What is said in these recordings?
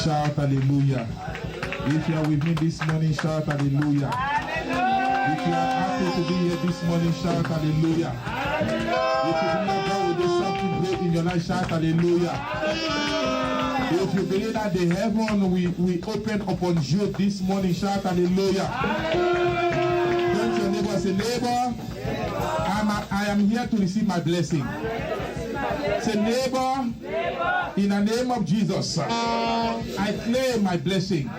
Shout hallelujah. If you are with me this morning, shout hallelujah. If you are happy to be here this morning, shout hallelujah. If you believe God will do something great in your life, shout hallelujah. If you believe that the heaven will open upon you this morning, shout hallelujah. Turn to your neighbor and say, neighbor, I am here to receive my blessing. Say, neighbor, in the name of Jesus, I claim my blessing.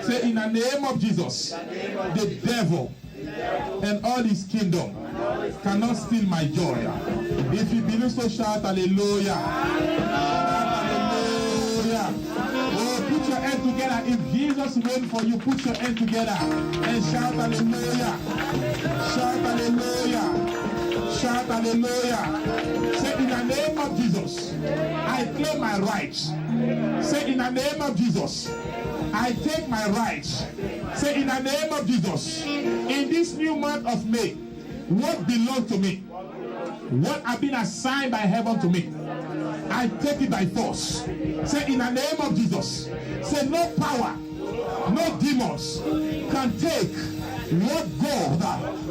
Say, in the name of Jesus, the devil and all his kingdom cannot steal my joy. If you believe so, shout hallelujah. Hallelujah. Oh, put your hand together. If Jesus went for you, put your hand together and shout hallelujah. Shout hallelujah. Shout hallelujah. Say, in the name of Jesus, I claim my rights. Say, in the name of Jesus, I take my rights. Say, in the name of Jesus, in this new month of May, what belongs to me, what have been assigned by heaven to me, I take it by force. Say, in the name of Jesus, say, no power, no demons can take what God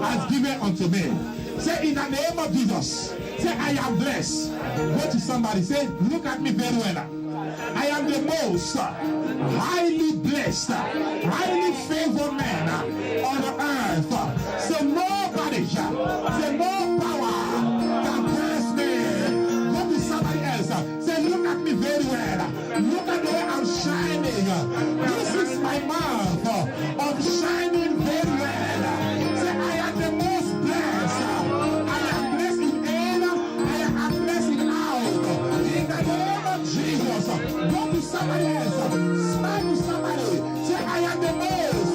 has given unto me. Say, in the name of Jesus, say, I am blessed. Go to somebody, say, look at me very well. I am the most highly blessed, highly favored man on the earth. Say, nobody, say, no power can bless me. Go to somebody else. Say, look at me very well. Look at the way I'm shining. This is my month of shining very well. Say, I am the most blessed. I am blessed in in, I am blessed in out. In the name of Jesus, go to somebody else. Smile to somebody. Say, I am the most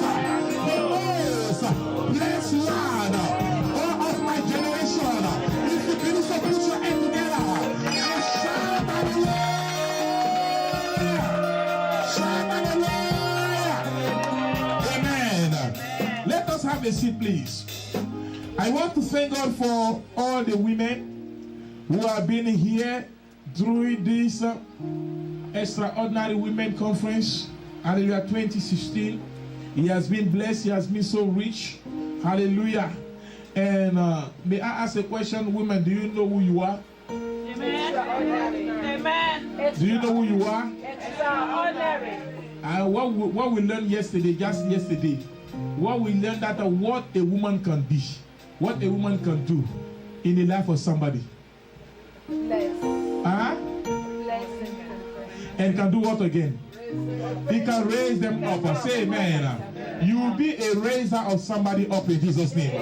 blessed one of my generation. If you believe so, put your hand together and shout hallelujah. Shout hallelujah. Amen. Let us have a seat, please. I want to thank God for all the women who have been here during this extraordinary women conference. Hallelujah 2016. He has been blessed. He has been so rich. Hallelujah. And may I ask a question, women? Do you know who you are? Amen. Amen. Do you know who you are? Extraordinary. And what we learned yesterday, just yesterday, what we learned that what a woman can be, what a woman can do in the life of somebody. Bless. And can do what again? He can raise them up. Say amen. You will be a raiser of somebody up in Jesus' name.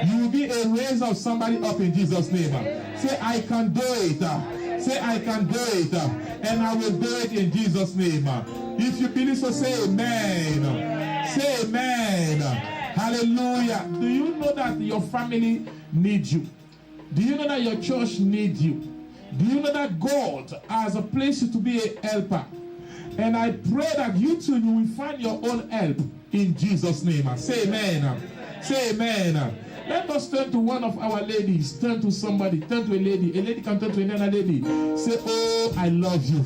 You will be a raiser of somebody up in Jesus' name. Say, I can do it. Say, I can do it. And I will do it in Jesus' name. If you believe so, say amen. Say amen. Hallelujah. Do you know that your family needs you? Do you know that your church needs you? Do you know that God has a place to be a helper? And I pray that you too, you will find your own help in Jesus' name. Say amen. Say amen. Let us turn to one of our ladies. Turn to somebody. Turn to a lady. A lady can turn to another lady. Say, oh, I love you.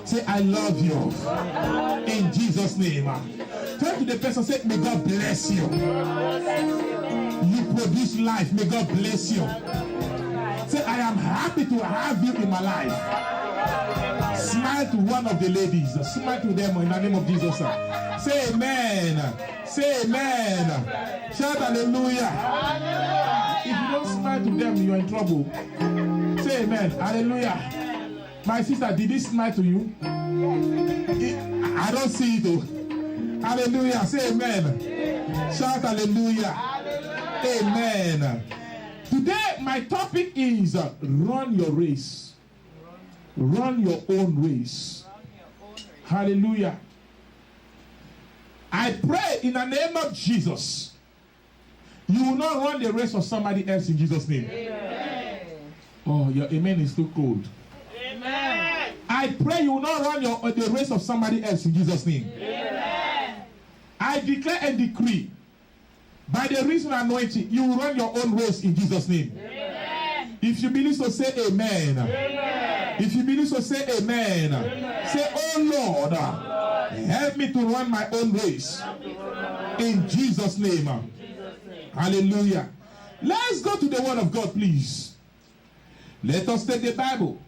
Say, I love you. In Jesus' name. Turn to the person. Say, may God bless you. You produce life. May God bless you. Say, I am happy to have you in my life. Smile to one of the ladies. Smile to them in the name of Jesus. Say amen. Say amen. Shout hallelujah. If you don't smile to them, you are in trouble. Say amen. Hallelujah. My sister, did he smile to you? I don't see it though. Hallelujah. Say amen. Shout hallelujah. Amen. Today, my topic is run your race. Run your own race. Hallelujah. I pray in the name of Jesus, you will not run the race of somebody else in Jesus' name. Amen. Oh, your amen is too cold. Amen. I pray you will not run the race of somebody else in Jesus' name. Amen. I declare and decree, by the reason anointing, you will run your own race in Jesus' name. Amen. If you believe so, say amen. Amen. If you believe so, say amen. Say, oh Lord, help me to run my own race. In Jesus' name. Hallelujah. Let's go to the word of God, please. Let us take the Bible.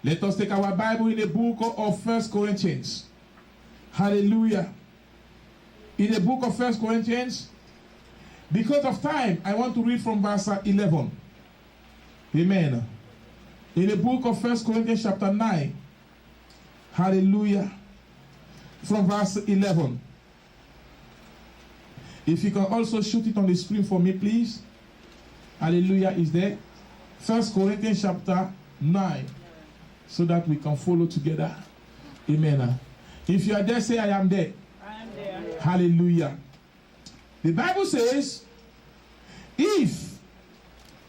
Let us take our Bible in the book of 1 Corinthians. Hallelujah. In the book of 1 Corinthians, because of time, I want to read from verse 11. Amen. In the book of 1 Corinthians chapter 9. Hallelujah. From verse 11. If you can also shoot it on the screen for me, please. Hallelujah is there. 1 Corinthians chapter 9. So that we can follow together. Amen. If you are there, say, I am there. I am there. Hallelujah. The Bible says, if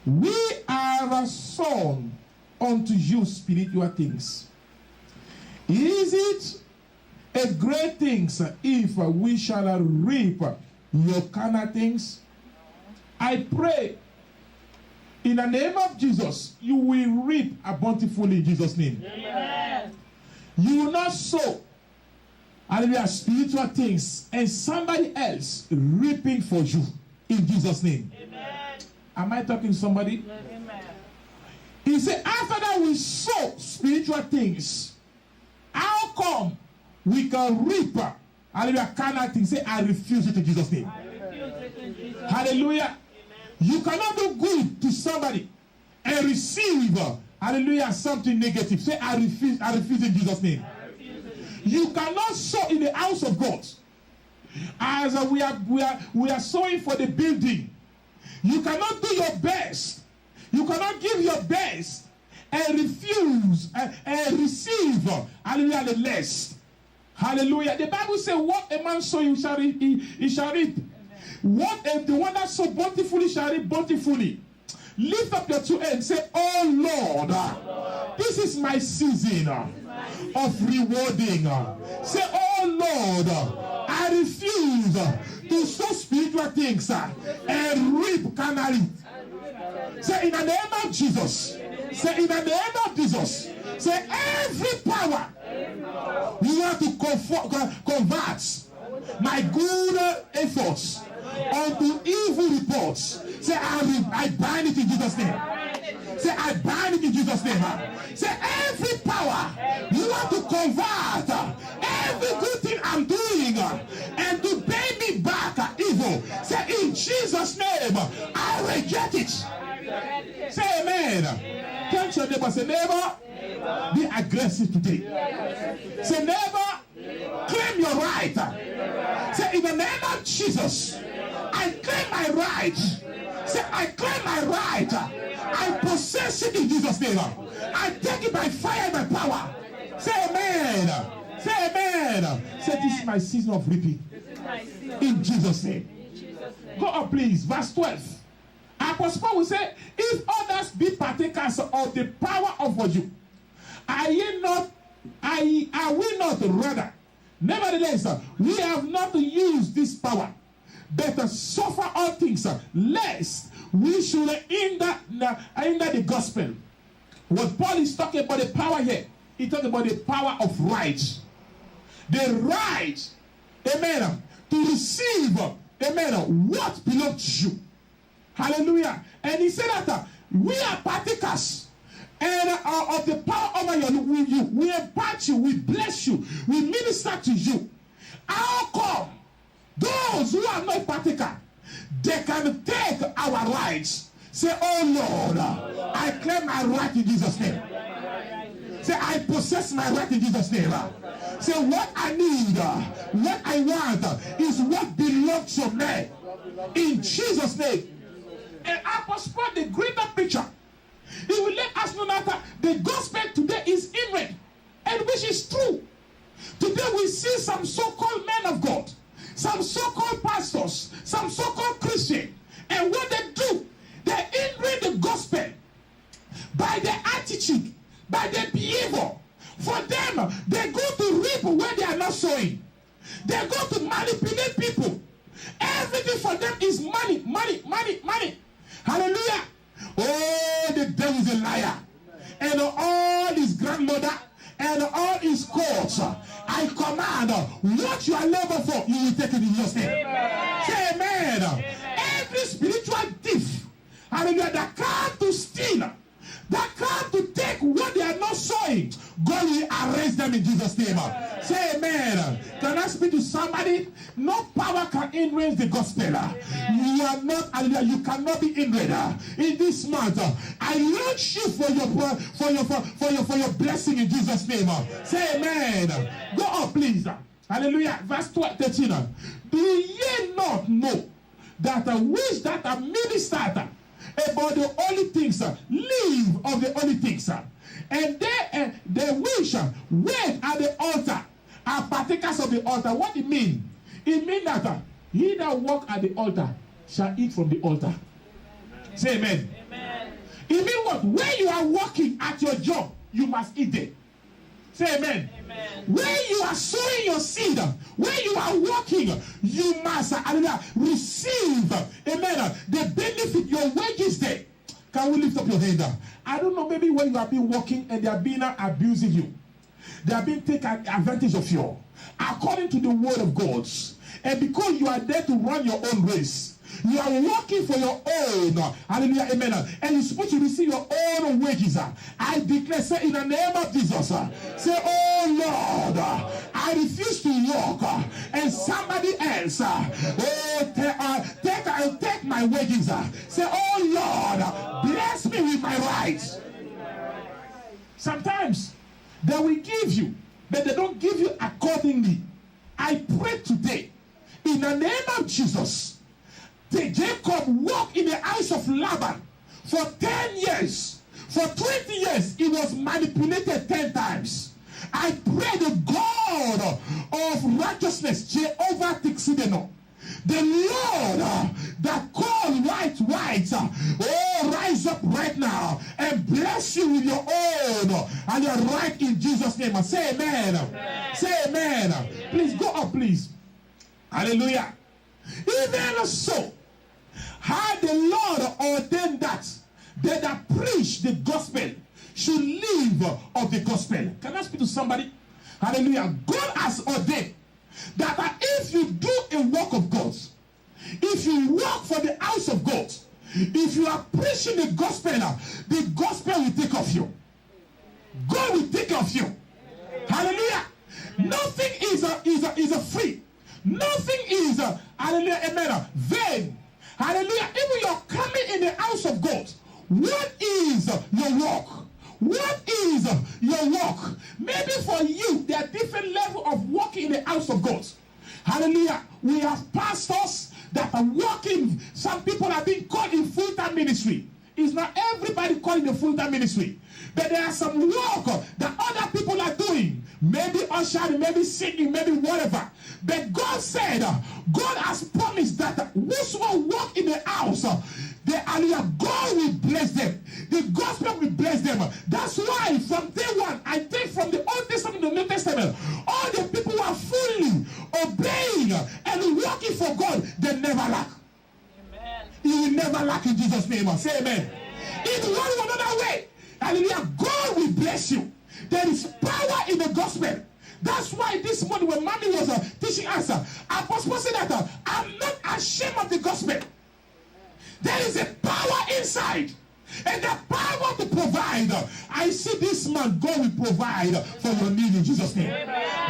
we are sown unto you spiritual things, is it a great thing if we shall reap your carnal things? I pray in the name of Jesus, you will reap bountifully in Jesus' name. Amen. You will not sow, hallelujah, spiritual things and somebody else reaping for you in Jesus' name. Amen. Am I talking to somebody? Amen. He said, after that we sow spiritual things, how come we can reap, hallelujah, carnal things? Say, I refuse it in Jesus' name. I refuse it in Jesus' name. Hallelujah. You cannot do good to somebody and receive, hallelujah, something negative. Say, I refuse in Jesus' name. You cannot sow in the house of God. As we are sowing for the building. You cannot do your best. You cannot give your best and refuse and receive, hallelujah, the less. Hallelujah. The Bible says, what a man sow, he shall reap. What if the one that sow bountifully shall reap bountifully? Lift up your two hands. Say, oh Lord, this is my season of rewarding. Say, oh Lord, I refuse to sow spiritual things and reap carnally. Say, in the name of Jesus. Say, in the name of Jesus. Say, every power you want to convert my good efforts unto evil reports. Say, I bind it in Jesus' name. Say, I bind it in Jesus' name. Say, every power you want to convert every good thing I'm doing and to pay me back evil. Say, in Jesus' name, I reject it. Say amen. Can't your neighbor say, neighbor, be aggressive today. Say, neighbor, claim your right. Say, in the name of Jesus, I claim my right. Say, I claim my right. I possess it in Jesus' name. I take it by fire and by power. Say amen. Say amen. Say, this is my season of reaping. In Jesus' name. Go up, please. Verse 12. Apostle Paul will say, if others be partakers of the power of you, are we not rather? Nevertheless, we have not used this power, but suffer all things, lest we should hinder the gospel. What Paul is talking about the power here, he's talking about the power of right. The right, amen, to receive, amen, what belongs to you. Hallelujah. And he said that we are partakers and of the power over you. We impart you, we bless you, we minister to you. How come those who are not partaker, they can take our rights? Say, oh Lord, I claim my right in Jesus' name. Say, I possess my right in Jesus' name. Say, what I need, what I want is what belongs to me. In Jesus' name. And Apostle Paul, the greater picture, he will let us know that the gospel today is inward, and which is true. Today we see some so-called men of God, some so-called pastors, some so-called Christians, and what they do, they inward the gospel by their attitude, by their behavior. For them, they go to reap where they are not sowing. They go to manipulate people. Everything for them is money, money, money, money. Hallelujah. Oh, the devil is a liar. and all his grandmother and all his courts. I command what you are labor for, you will take it in Jesus' name. Say amen. Every spiritual thief, hallelujah, that come to steal, that come to take what they are not sowing, God will arrest them in Jesus' name. Say amen. Can I speak to somebody? No power can influence the gospel. You are not, hallelujah, you cannot be hindered. In this month, I launch you for your blessing in Jesus' name. Say amen. Go up, please. Hallelujah. Verse 13. Do ye not know that which that are ministered about the holy things, live of the holy things, and they which wait at the altar are partakers of the altar? What it mean? It means that he that walk at the altar shall eat from the altar. Say amen. It means what? When you are working at your job, you must eat there. Say amen. When you are sowing your seed, when you are working, you must receive, amen, the benefit, your wages there. Can we lift up your hand? I don't know, maybe when you have been working and they have been abusing you, they have been taking advantage of you, according to the word of God. And because you are there to run your own race, you are working for your own, hallelujah, amen, and you're supposed to receive your own wages. I declare, say in the name of Jesus, say, oh Lord, I refuse to work, and somebody else, take my wages. Say, oh Lord, bless me with my rights. Sometimes they will give you, but they don't give you accordingly. I pray today, in the name of Jesus, Jacob walked in the eyes of Laban for 10 years. For 20 years, he was manipulated 10 times. I pray the God of righteousness, Jehovah Tixideno, the Lord that called white, rise up right now and bless you with your own and your right in Jesus' name. Say amen. Say amen. Please go up, please. Hallelujah. Even so, how the Lord ordained that they that preach the gospel should live of the gospel. Can I speak to somebody? Hallelujah. God has ordained that if you do a work of God, if you work for the house of God, if you are preaching the gospel will take of you. God will take of you. Hallelujah. Nothing is a free. Nothing is hallelujah, amen, vain. Hallelujah. Even you're coming in the house of God, what is your work? What is your work? Maybe for you, there are different levels of working in the house of God. Hallelujah. We have pastors that are working. Some people are being called in full-time ministry. It's not everybody called in the full-time ministry. But there are some work that other people are doing. Maybe ushering, maybe singing, maybe whatever. But God said, God has promised that whosoever walk in the house, God will bless them. The gospel will bless them. That's why from day one, I take from the Old Testament to the New Testament, all the people who are fully obeying and working for God, they never lack. Amen. You will never lack in Jesus' name. Say amen. In one or another way, hallelujah, God will bless you. There is power in the gospel. That's why this morning when Mommy was teaching us, Apostle said that I'm not ashamed of the gospel. There is a power inside. And the power to provide. I see this man, God will provide for your need in Jesus' name.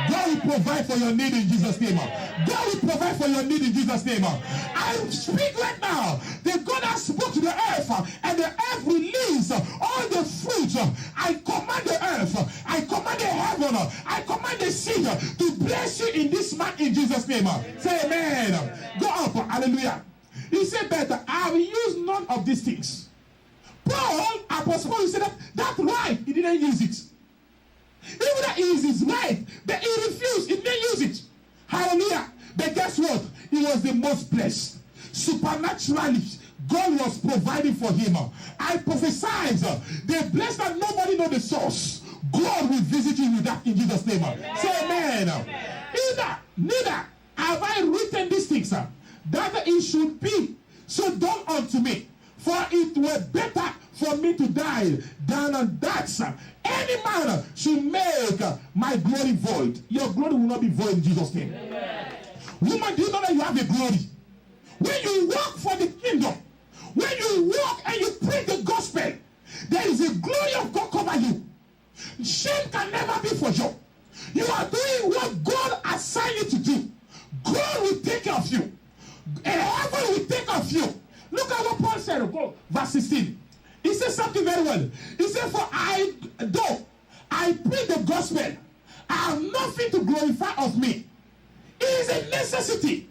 God will provide for your need in Jesus' name. God will provide for your need in Jesus' name. I speak right now. The God has spoke to the earth, and the earth release all the fruits. I command the earth, I command the heaven, I command the sea to bless you in this month in Jesus' name. Say amen. Go up. Hallelujah. He said that I will use none of these things. Paul, Apostle Paul, said that's right. He didn't use it. Even that is his right, but he refused. He didn't use it. Hallelujah. But guess what? He was the most blessed. Supernaturally, God was providing for him. I prophesied, the blessed that nobody knows the source. God will visit you with that in Jesus' name. Amen. Say amen. Neither have I written these things, that it should be so done unto me. For it were better for me to die than that any man should make my glory void. Your glory will not be void in Jesus' name. Amen. Woman, do you know that you have a glory? When you work for the kingdom, when you walk and you preach the gospel, there is a glory of God cover you. Shame can never be for you. You are doing what God assigned you to do. God will take care of you. And heaven will take care of you. Look at what Paul said. Go, verse 16. He says something very well. He said, for though I preach the gospel, I have nothing to glorify of me. It is a necessity.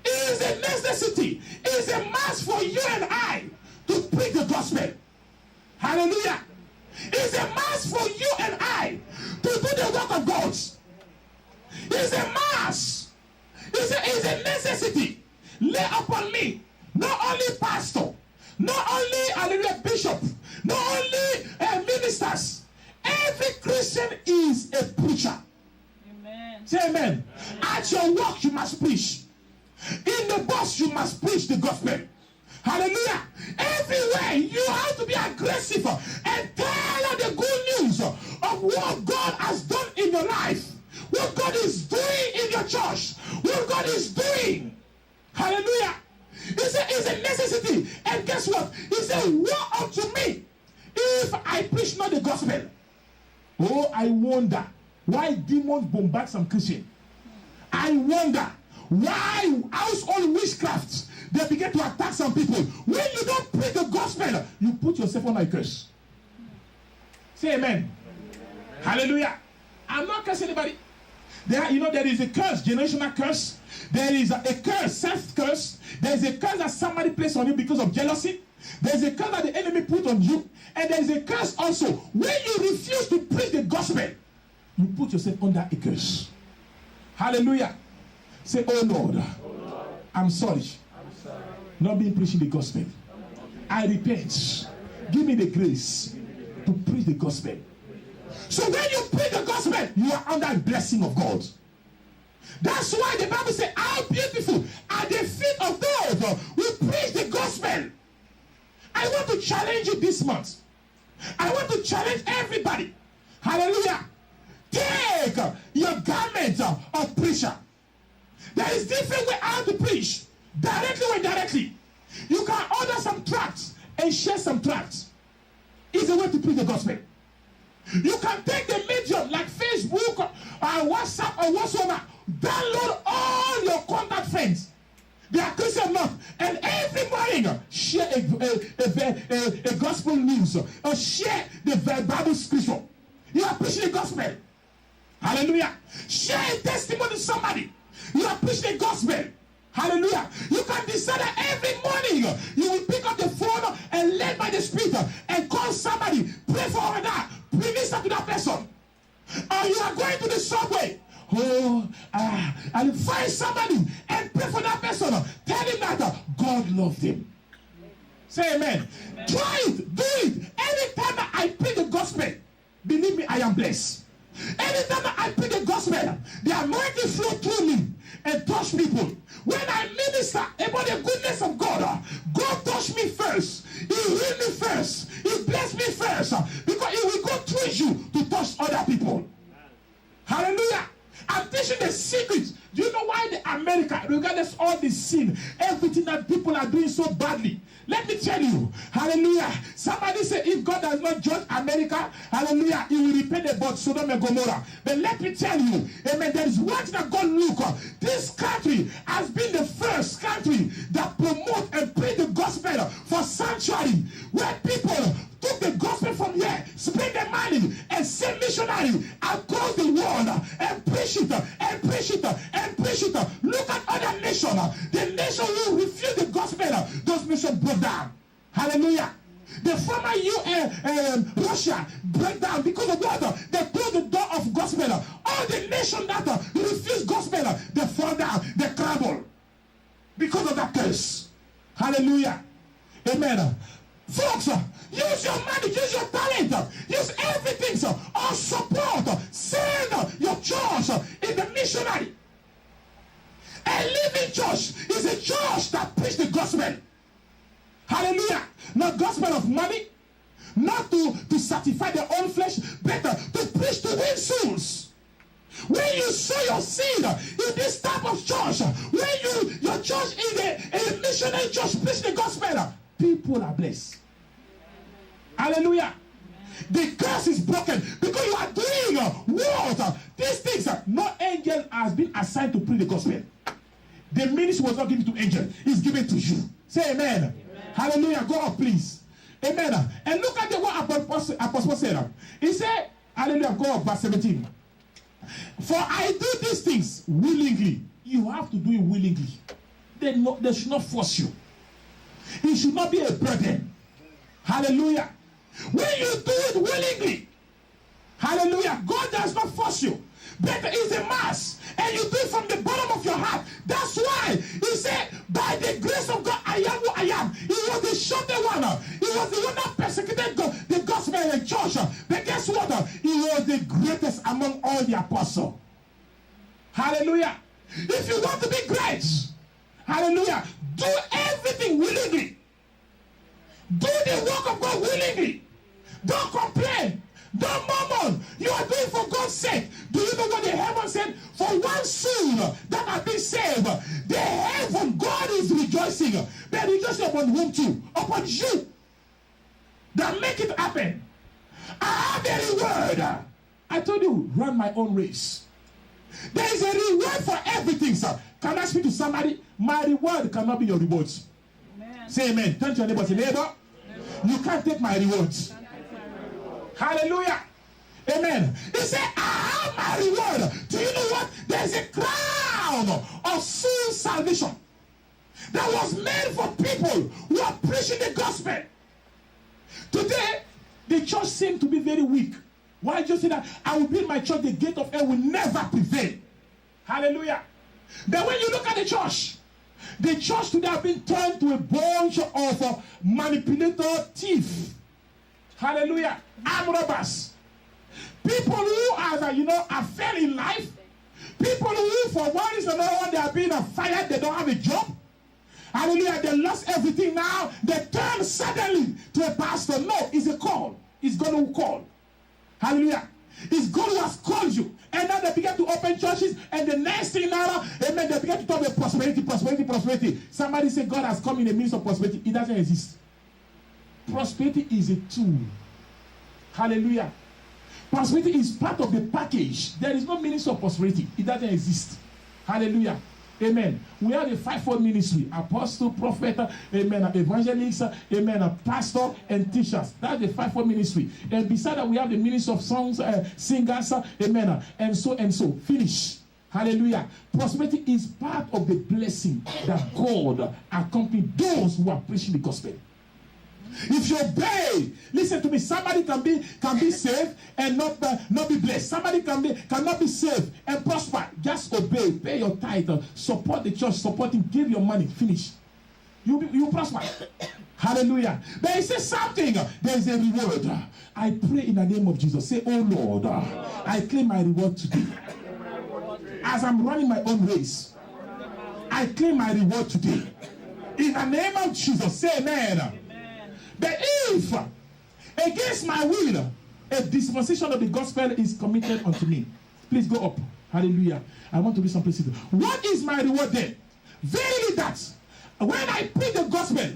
It is a necessity. It is a must for you and I to preach the gospel. Hallelujah. It is a must for you and I to do the work of God. It is a must. It is a necessity. Lay upon me, not only pastor, not only hallelujah, bishop, not only ministers. Every Christian is a preacher. Amen. Say amen. At your work, you must preach. In the bus, you must preach the gospel. Hallelujah. Everywhere, you have to be aggressive and tell the good news of what God has done in your life, what God is doing in your church, what God is doing. Hallelujah. It's a necessity. And guess what? He said, woe unto me if I preach not the gospel. Oh, I wonder why demons bombard some Christians. I wonder why household witchcraft, they begin to attack some people. When you don't preach the gospel, you put yourself on a curse. Say amen. Hallelujah. I'm not cursing anybody. There is a curse, generational curse. There is a curse, self-curse. There is a curse that somebody placed on you because of jealousy. There is a curse that the enemy put on you. And there is a curse also. When you refuse to preach the gospel, you put yourself under a curse. Hallelujah. Say, oh Lord, I'm sorry. Not being preaching the gospel. I repent. Give me the grace to preach the gospel. So when you preach the gospel, you are under the blessing of God. That's why the Bible says, how beautiful are the feet of those who preach the gospel. I want to challenge you this month. I want to challenge everybody. Hallelujah. Take your garment of preacher. There is different way how to preach. Directly or indirectly. You can order some tracts and share some tracts. It's a way to preach the gospel. You can take the medium like Facebook or WhatsApp or whatsoever. Download all your contact friends. They are Christian enough. And every morning, share a gospel news or share the Bible scripture. You are preaching the gospel. Hallelujah. Share a testimony to somebody. You are preaching the gospel. Hallelujah. You can decide that every morning you will pick up the phone and led by the Spirit and call somebody, pray for that, minister to that person. Or you are going to the subway. And find somebody and pray for that person. Tell him that God loved him. Say amen. Try it. Do it. Anytime that I preach the gospel, believe me, I am blessed. Anytime that I preach the gospel, the anointing flow through me and touch people. When I minister about the goodness of God, God touched me first. He healed me first. He blessed me first. Because He will go through you to touch other people. Hallelujah. I'm teaching the secret. Do you know why the America, regardless of all the sin, everything that people are doing so badly? Let me tell you, hallelujah. Somebody say if God does not judge America, hallelujah, He will repay about Sodom and Gomorrah. But let me tell you, amen, there is one thing that God look. This country has been the first country that promote and preach the gospel for sanctuary, where people took the gospel from here, spend their money, and send missionary across the world and preach it, and preach it, and preach it. Look at other nations. The nation who refuse the gospel, those nations broke down. Hallelujah. The former Russia broke down because of what? They closed the door of gospel. All the nations that refuse gospel, they fall down, they crumble because of that curse. Hallelujah. Amen. Folks, use your money, use your talent, use everything, or support, send your church in the missionary. A living church is a church that preaches the gospel. Hallelujah. Not gospel of money, satisfy their own flesh, better to preach to win souls. When you sow your seed in this type of church, when your church is a missionary church preaching the gospel, people are blessed. Hallelujah. The curse is broken because you are doing what? These things, no angel has been assigned to preach the gospel. The ministry was not given to angel, it's given to you. Say amen. Amen. Hallelujah. Go up, please. Amen. And look at what Apostle said. He said, hallelujah, go up, verse 17. For I do these things willingly. You have to do it willingly. They should not force you. It should not be a burden. Hallelujah. When you do it willingly, hallelujah, God does not force you. But it's a mass, and you do it from the bottom of your heart. That's why he said, by the grace of God, I am who I am. He was the shorter one. He was the one that persecuted the gospel in the church. But guess what? He was the greatest among all the apostles. Hallelujah. If you want to be great, hallelujah, do everything willingly. Do the work of God willingly. Don't complain. Don't murmur. You are doing for God's sake. Do you know what the heaven said? For one soul that has been saved, the heaven, God is rejoicing. But rejoicing upon whom too? Upon you. That make it happen. I have a reward. I told you, run my own race. There is a reward for everything, sir. Can I speak to somebody? My reward cannot be your rewards. Amen. Say amen. Turn to your neighbor. Say, neighbor, you can't take my rewards. Hallelujah. Amen. He said, I have my reward. Do you know what? There's a crown of soul salvation that was made for people who are preaching the gospel. Today, the church seems to be very weak. Why just say that? I will build my church, the gate of hell will never prevail. Hallelujah. But when you look at the church today has been turned to a bunch of manipulator thieves. Hallelujah. Arm robbers. People who are fair in life. People who, for one reason or another, they are being fired, they don't have a job. Hallelujah. They lost everything now. They turn suddenly to a pastor. No, it's a call. It's God who called. Hallelujah. It's God who has called you. And now they begin to open churches. And the next thing now, amen, they begin to talk about prosperity. Somebody say God has come in the midst of prosperity. It doesn't exist. Prosperity is a tool. Hallelujah. Prosperity is part of the package. There is no ministry of prosperity. It doesn't exist. Hallelujah. Amen. We have a fivefold ministry: apostle, prophet, amen, evangelist, amen, pastor, and teachers. That's the fivefold ministry. And beside that, we have the ministry of songs, singers, amen, and so. Finish. Hallelujah. Prosperity is part of the blessing that God accompanies those who are preaching the gospel. If you obey, listen to me. Somebody can be saved and not be blessed. Somebody cannot be saved and prosper. Just obey, pay your tithe, support the church, support him, give your money. Finish. You prosper. Hallelujah. But he says something. There is a reward. I pray in the name of Jesus. Say, oh Lord, I claim my reward today. As I'm running my own race, I claim my reward today. In the name of Jesus. Say amen. But if, against my will, a dispensation of the gospel is committed unto me, please go up. Hallelujah. I want to read some places. What is my reward then? Verily that, when I preach the gospel,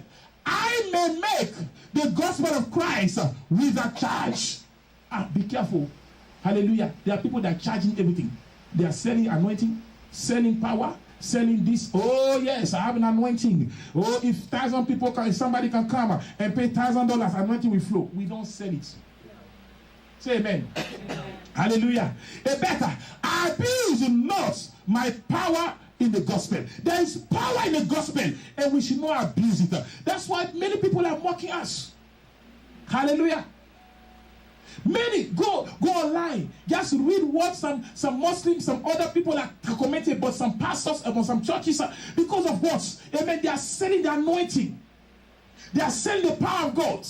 I may make the gospel of Christ without charge. Be careful. Hallelujah. There are people that are charging everything. They are selling anointing, selling power, selling this. Oh yes, I have an anointing. Oh, if 1,000 people somebody can come and pay $1,000, anointing will flow. We don't sell it. Say amen. Hallelujah. Better, abuse not my power in the gospel. There is power in the gospel, and we should not abuse it. That's why many people are mocking us. Hallelujah. Many go online, just read what some Muslims, some other people are commenting about some pastors, about some churches, because of what? Amen. They are selling the anointing. They are selling the power of God.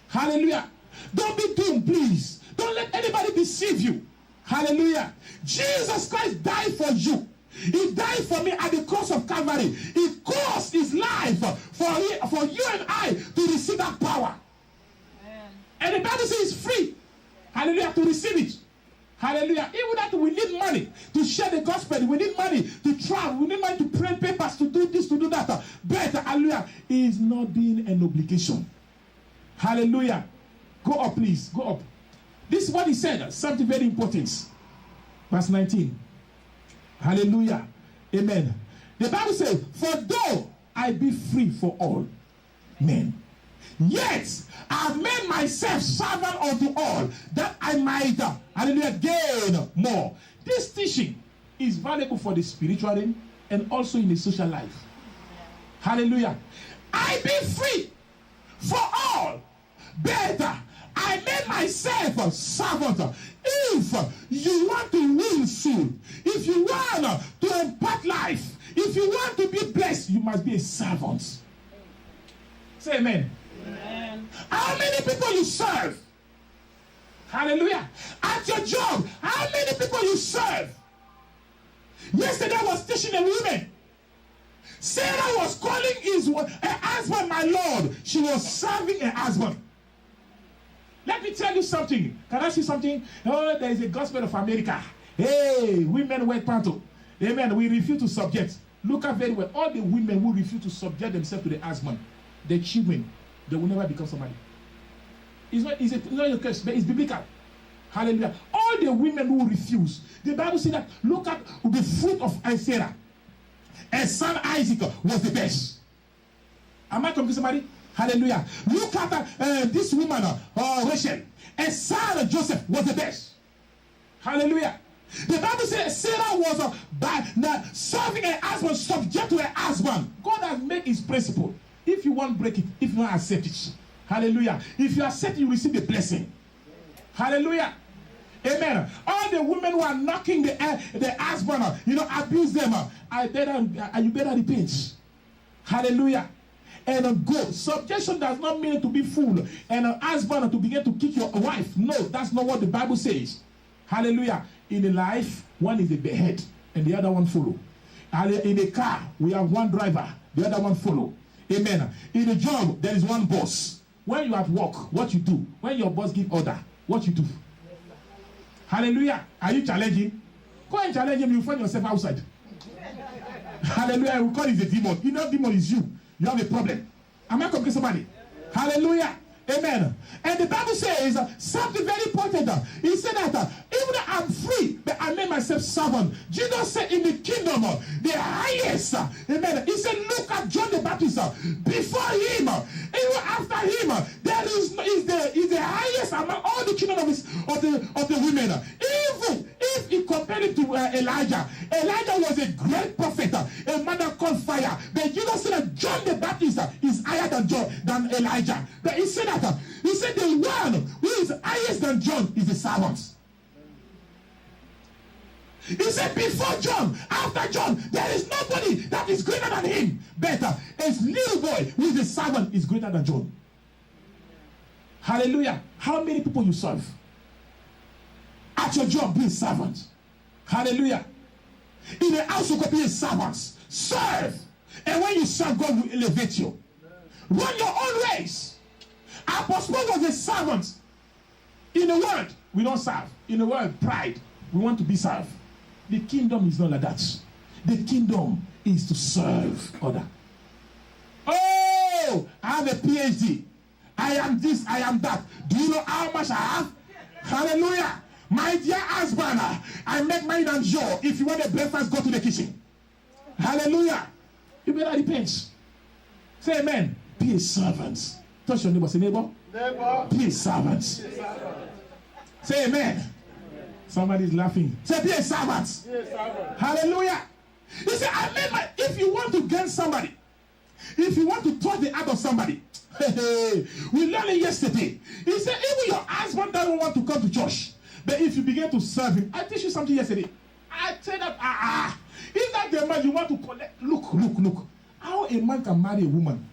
Hallelujah. Don't be doomed, please. Don't let anybody deceive you. Hallelujah. Jesus Christ died for you. He died for me at the cross of Calvary. He cost his life for you and I to receive that power. And the Bible says it's free. Hallelujah, to receive it. Hallelujah. Even that we need money to share the gospel. We need money to travel. We need money to print papers, to do this, to do that. But, hallelujah, it is not being an obligation. Hallelujah. Go up, please. Go up. This is what he said. Something very important. Verse 19. Hallelujah. Amen. The Bible says, for though I be free for all men, yet I have made myself servant unto all, that I might, hallelujah, gain more. This teaching is valuable for the spiritual realm and also in the social life. Hallelujah. I be free for all, but I made myself a servant. If you want to win soul, if you want to impart life, if you want to be blessed, you must be a servant. Say amen. Amen. How many people you serve? Hallelujah. At your job, how many people you serve? Yesterday I was teaching a woman. Sarah was calling her husband my Lord. She was serving her husband. Let me tell you something. Can I say something? Oh, there is a gospel of America. Hey, women work panto. Amen. We refuse to subject. Look at very well. All the women who refuse to subject themselves to the husband, the children, they will never become somebody. It's not your curse, but it's biblical. Hallelujah. All the women who refuse, the Bible says that, look at the fruit of Sarah. Her son Isaac was the best. Am I coming to somebody? Hallelujah. Look at this woman, Rachel. Her son Joseph was the best. Hallelujah. The Bible says Sarah was by serving her husband, subject to her husband. God has made his principle. If you want, break it. If you want, accept it. Hallelujah. If you accept it, you receive the blessing. Hallelujah. Amen. All the women who are knocking the husband, abuse them. You better repent. Hallelujah. And go. Subjection does not mean to be fool and a husband to begin to kick your wife. No, that's not what the Bible says. Hallelujah. In a life, one is the head and the other one follow. In a car, we have one driver, the other one follow. Amen. In a job, there is one boss. When you at work, what you do? When your boss give order, what you do? Hallelujah. Are you challenging? Go and challenge him. You find yourself outside. Hallelujah. We call it the demon. You know, demon is you. You have a problem. Am I coming to somebody? Hallelujah. Amen. And the Bible says something very important. He said that even though I'm free, but I made myself servant. Jesus said in the kingdom, the highest. Amen. He said, look at John the Baptist. Before him, even after him, there is the highest among all the children of the women. Even if he compared it to Elijah was a great prophet, a man that called fire. But Jesus said that John the Baptist is higher than Elijah. But he said that the one who is highest than John is the servant. He said before John, after John, there is nobody that is greater than him. Better, a little boy who is a servant is greater than John. Hallelujah. How many people you serve? At your job, be a servant. Hallelujah. In the house, you could be a servant. Serve. And when you serve, God will elevate you. Run your own race. Apostle Paul was a servant. In the world, we don't serve. In the world, pride. We want to be served. The kingdom is not like that. The kingdom is to serve other. Oh, I have a PhD. I am this, I am that. Do you know how much I have? Hallelujah. My dear husband, I make mine and yours. If you want a breakfast, go to the kitchen. Hallelujah. You better repent. Say amen. Be a servant. Touch your neighbor. Say neighbor. Neighbor. Be a servant. Say amen. Somebody is laughing. Say be a servant. Be a servant. Hallelujah. He said, if you want to gain somebody, if you want to touch the heart of somebody, we learned it yesterday. He said, even your husband doesn't want to come to church. But if you begin to serve him, I teach you something yesterday. I said that, if that the man you want to collect, look. How a man can marry a woman,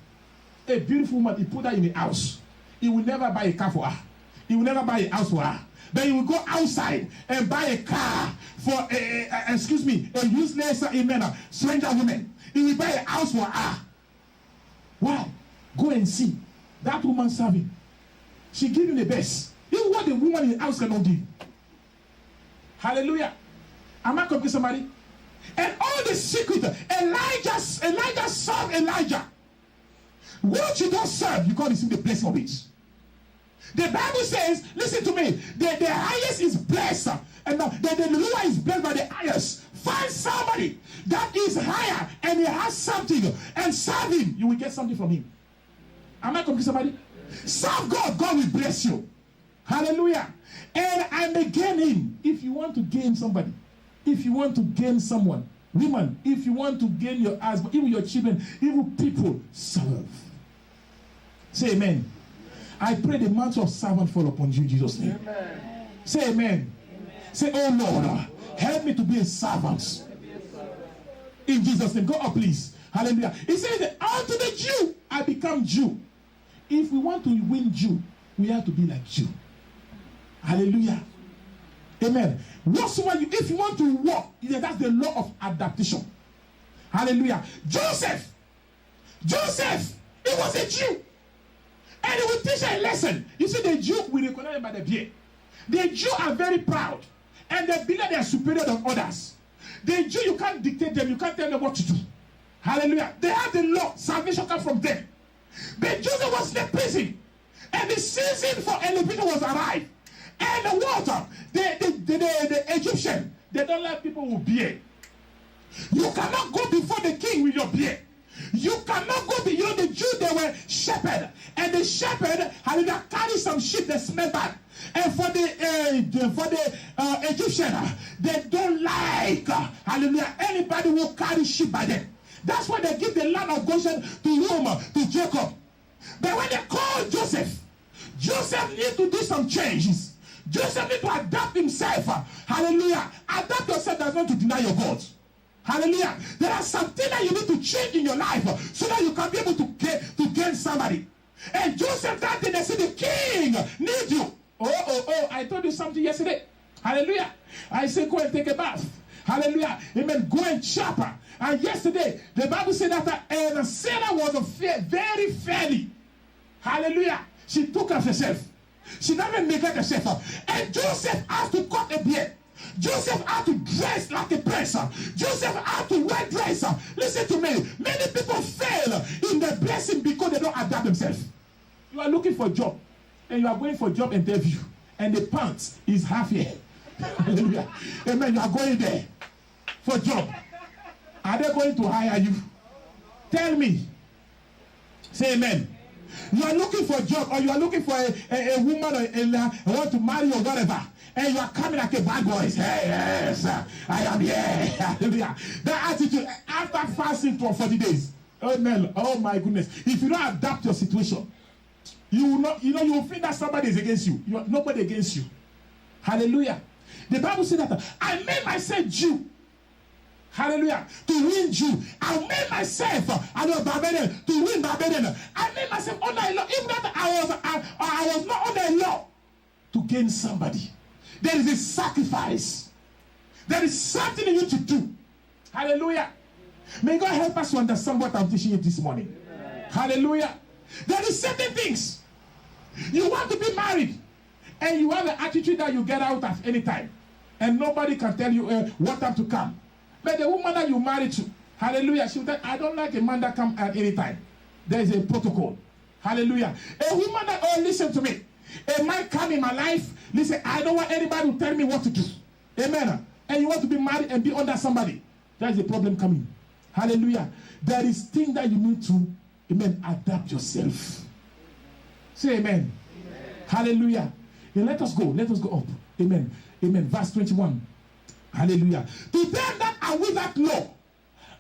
a beautiful woman, he put her in a house. He will never buy a car for her. He will never buy a house for her. Then he will go outside and buy a car for a useless stranger woman. He will buy a house for her. Why? Go and see that woman serving. She gave him the best. Even what the woman in the house cannot give. Hallelujah. Am I coming to somebody? And all the secret, Elijah served Elijah. What you don't serve, you can't receive the blessing of it. The Bible says, listen to me, the highest is blessed, and the lower is blessed by the highest. Find somebody that is higher and he has something, and serve him. You will get something from him. Am I coming to somebody? Serve God, God will bless you. Hallelujah. And I may gain him. If you want to gain somebody, if you want to gain someone, women, if you want to gain your husband, even your children, even people, serve. Say amen. I pray the mantle of servant fall upon you in Jesus' name. Amen. Say amen. Amen. Say, oh Lord, help me to be a servant. In Jesus' name. Go up, please. Hallelujah. He says, unto the Jew, I become Jew. If we want to win Jew, we have to be like Jew. Hallelujah. Amen. Whatsoever if you want to walk, that's the law of adaptation. Hallelujah. Joseph, he was a Jew. And he will teach a lesson. You see, the Jew will recognize them by the beard. The Jew are very proud. And they believe they are superior than others. The Jew, you can't dictate them. You can't tell them what to do. Hallelujah. They have the law. Salvation comes from them. But Joseph was in the prison. And the season for elevation was arrived. And the water, the Egyptian, they don't like people with beard. You cannot go before the king with your beard. You cannot go be, the Jews, they were shepherd. And the shepherd, hallelujah, carry some sheep that smell bad. And for the Egyptian, they don't like, hallelujah, anybody who carry sheep by them. That's why they give the land of Goshen to whom? To Jacob. But when they call Joseph needs to do some changes. Joseph needs to adapt himself. Hallelujah. Adapt yourself does not to deny your God. Hallelujah. There are some things that you need to change in your life so that you can be able to gain somebody. And Joseph, that day, they said, the king needs you. Oh, I told you something yesterday. Hallelujah. I said, go and take a bath. Hallelujah. Amen. Go and chop. And yesterday, the Bible said that Sarah was very fairly. Hallelujah. She took of herself. She never made herself. And Joseph has to cut a beard. Joseph had to dress like a prince. Joseph had to wear dress. Listen to me. Many people fail in their blessing because they don't adapt themselves. You are looking for a job. And you are going for a job interview. And the pants is half here. Hallelujah. Amen. You are going there for a job. Are they going to hire you? Tell me. Say amen. You are looking for a job, or you are looking for a woman or want to marry or whatever, and you are coming like a bad boy. Hey, yes, I am here. Hallelujah. That attitude after fasting for 40 days. Amen. Oh my goodness. If you don't adapt your situation, you will not, you will think that somebody is against you. You are nobody against you. Hallelujah. The Bible said that I made myself Jew. Hallelujah. To win Jew. I made myself Barbarian to win Barbarian. I made myself under a law. Even that I was not under a law to gain somebody. There is a sacrifice. There is something you need to do. Hallelujah. May God help us to understand what I'm teaching you this morning. Amen. Hallelujah. There is certain things. You want to be married, and you have an attitude that you get out at any time, and nobody can tell you what time to come. But the woman that you married to, hallelujah, she will tell, I don't like a man that comes at any time. There is a protocol. Hallelujah. A woman that, listen to me. A man come in my life, listen, I don't want anybody to tell me what to do. Amen. And you want to be married and be under somebody. There is a problem coming. Hallelujah. There is things that you need to, amen, adapt yourself. Say amen. Amen. Hallelujah. And let us go. Let us go up. Amen. Amen. Verse 21. Hallelujah. To them that are without law,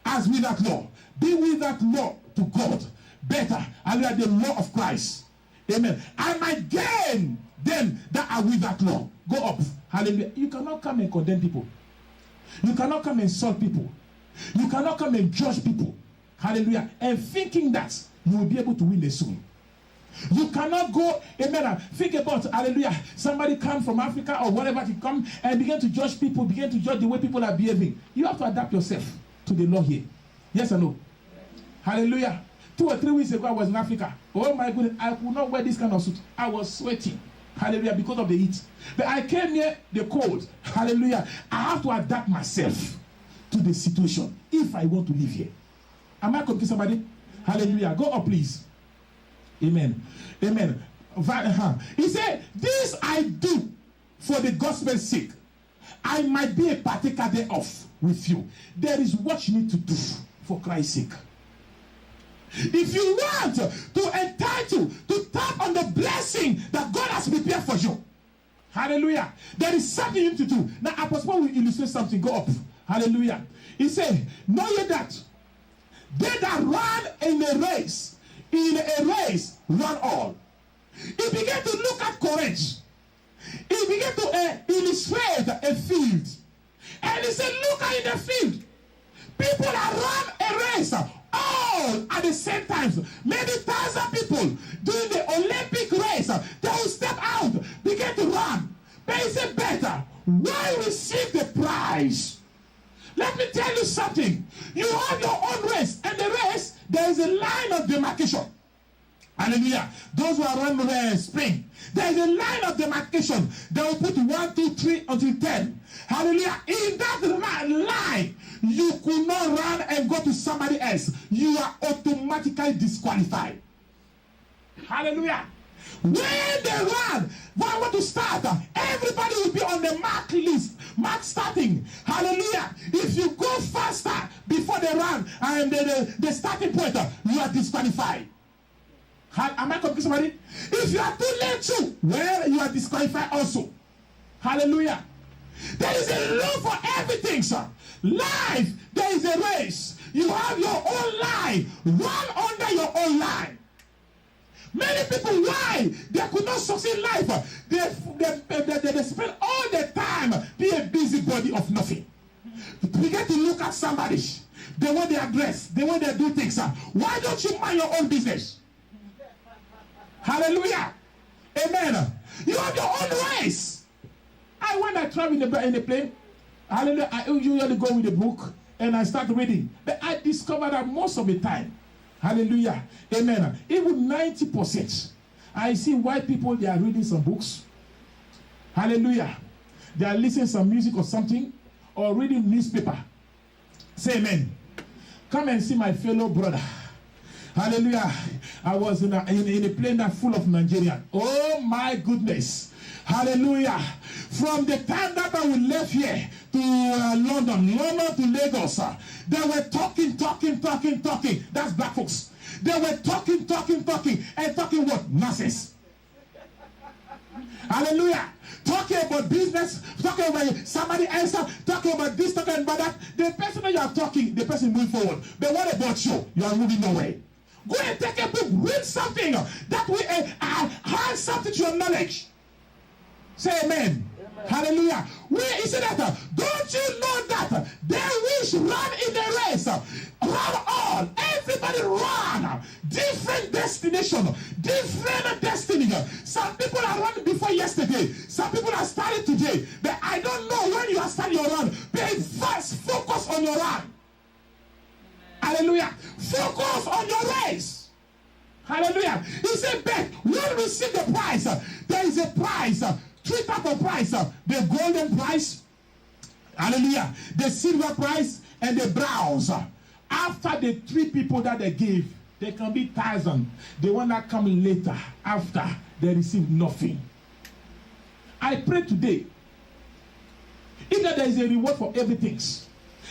as without law, be without law to God. Better, hallelujah, the law of Christ. Amen. I might gain them that are without law. Go up. Hallelujah. You cannot come and condemn people. You cannot come and insult people. You cannot come and judge people. Hallelujah. And thinking that you will be able to win the soul. You cannot go, amen, think about, hallelujah, somebody come from Africa or whatever, he come and begin to judge people, begin to judge the way people are behaving. You have to adapt yourself to the law here. Yes or no? Hallelujah. 2 or 3 weeks ago, I was in Africa. Oh my goodness, I could not wear this kind of suit. I was sweating. Hallelujah, because of the heat. But I came here, the cold. Hallelujah. I have to adapt myself to the situation if I want to live here. Am I coming to somebody? Hallelujah. Go up, please. Amen. Amen. He said, this I do for the gospel's sake. I might be a partaker thereof with you. There is what you need to do for Christ's sake. If you want to entitle, to tap on the blessing that God has prepared for you, hallelujah, there is something you need to do. Now, Apostle Paul will illustrate something. Go up. Hallelujah. He said, know ye that they that run in a race, run all. He began to look at courage. He began to illustrate a field. And he said, look at in the field. People that run a race all at the same time. Many thousand people doing the Olympic race. They will step out, begin to run. But he said, better, why receive the prize? Let me tell you something. You have your own race. And the race, there is a line of demarcation. Hallelujah. Those who are running spring, there is a line of demarcation. They will put 1, 2, 3 until 10. Hallelujah. In that line, you could not run and go to somebody else. You are automatically disqualified. Hallelujah. When they run, when I want to start, everybody will be on the mark list. Mark starting. Hallelujah. If you go faster before they run and the starting point, you are disqualified. Am I coming, somebody? If you are too late too, well, you are disqualified also. Hallelujah. There is a law for everything, sir. Life, there is a race. You have your own line. Run under your own line. Many people, why? They could not succeed in life. They spend all the time being a busybody of nothing. Begin to look at somebody. The way they are dressed, the way they do things. Why don't you mind your own business? Hallelujah. Amen. You have your own race. When I travel in the plane, hallelujah, I usually go with a book and I start reading. But I discover that most of the time, hallelujah, amen, even 90%, I see white people, they are reading some books. Hallelujah. They are listening to some music or something, or reading newspaper. Say amen. Come and see my fellow brother. Hallelujah. I was in a plane that full of Nigerians. Oh my goodness. Hallelujah. From the time that I left here to London to Lagos, they were talking. That's black folks. They were talking, and talking what? Nonsense. Hallelujah. Talking about business, talking about somebody else, talking about this, talking about that. The person that you are talking, the person moving forward. But what about you? You are moving nowhere. Go and take a book, read something that will add something to your knowledge. Say amen. Hallelujah. Where is it that? Don't you know that they which run in the race, run all, everybody run, different destination, different destiny. Some people are running before yesterday, some people are starting today, but I don't know when you are starting your run. But first, focus on your run. Hallelujah. Focus on your race. Hallelujah. He said, but when we see the prize, there is a prize. 3 types of prize. The golden prize. Hallelujah. The silver prize and the bronze. After the 3 people that they gave, there can be 1,000. The one that come later, after, they receive nothing. I pray today, if there is a reward for everything,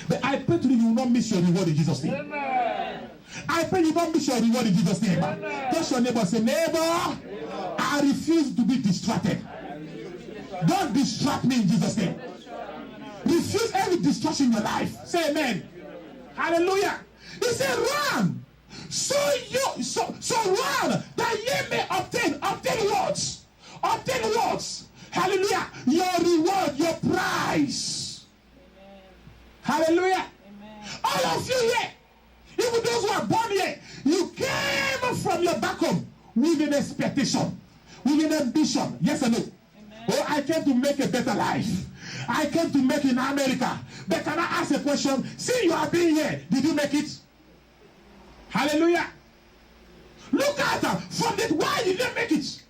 but I pray today you will not miss your reward in Jesus' name. Amen. I pray you will not miss your reward in Jesus' name. Touch your neighbor, say, neighbor, I refuse to be distracted. Don't distract me in Jesus' name. Refuse every distraction in your life. Say amen. Hallelujah. He said, run. So run that ye may obtain what? Obtain what? Hallelujah. Your reward, your prize. Amen. Hallelujah. Amen. All of you here, even those who are born here, you came from your back home with an expectation, with an ambition. Yes or no? Amen. Oh, I came to make a better life. I came to make it in America. But can I ask a question? See, you have been here. Did you make it? Hallelujah. Look at from that why you didn't make it.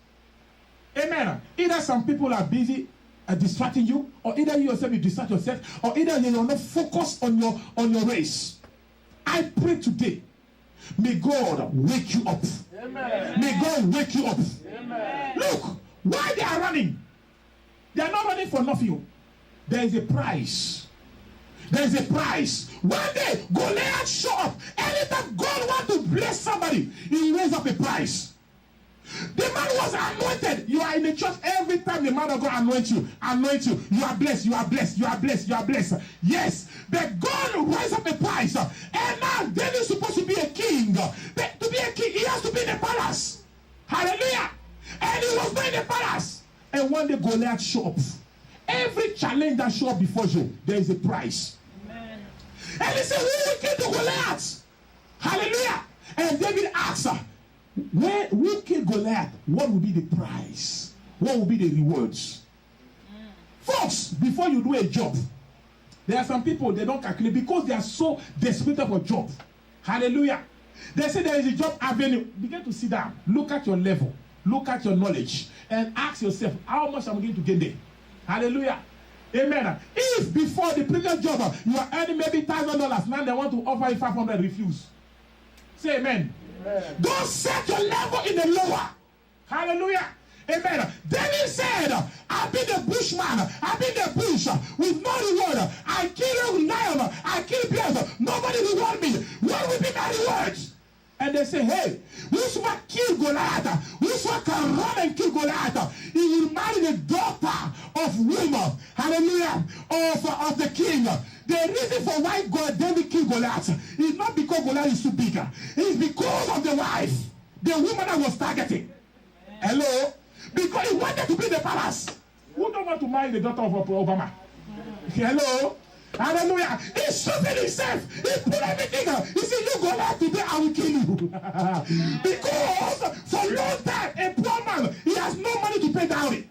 Amen. Either some people are busy distracting you, or either you yourself you distract yourself, or either you are not focused on your race. I pray today, may God wake you up. Amen. May God wake you up. Amen. Look, why they are running? They are not running for nothing. There is a price. There is a price. One day, Goliath show up. Anytime God wants to bless somebody, he raise up a price. The man was anointed. You are in the church every time the man of God anoint you. You are blessed. You are blessed. You are blessed. You are blessed. Yes, but God raise up a price. And now David is supposed to be a king. But to be a king, he has to be in the palace. Hallelujah. And he was not in the palace. And one day Goliath show up. Every challenge that show up before you, there is a price. Amen. And he said, who will kill the Goliath? Hallelujah. And David asks her, when we kill Goliath, what will be the price? What will be the rewards? Folks, before you do a job, there are some people, they don't calculate because they are so desperate for a job. Hallelujah. They say there is a job avenue. Begin to sit down. Look at your level. Look at your knowledge. And ask yourself, how much am I going to get there? Hallelujah. Amen. If before the previous job, you are earning maybe $1,000, now they want to offer you 500, refuse. Say amen. Amen. Don't set your level in the lower. Hallelujah. Amen. David said, I've been a bushman. I've been a bush with no reward. I kill a lion. I kill bears. Nobody reward me. What will be my rewards? And they say, hey, whosoever kill Goliath, whosoever can run and kill Goliath, he will marry the daughter of woman, hallelujah, of the king. The reason for why David killed Goliath is not because Goliath is too big. It's because of the wife, the woman that was targeting. Hello? Because he wanted to be in the palace. Who don't want to marry the daughter of Obama? Hello? Hallelujah. He's shooting himself. He put everything up. He said, you go out today, I will kill you. Because for a long time, a poor man, he has no money to pay dowry.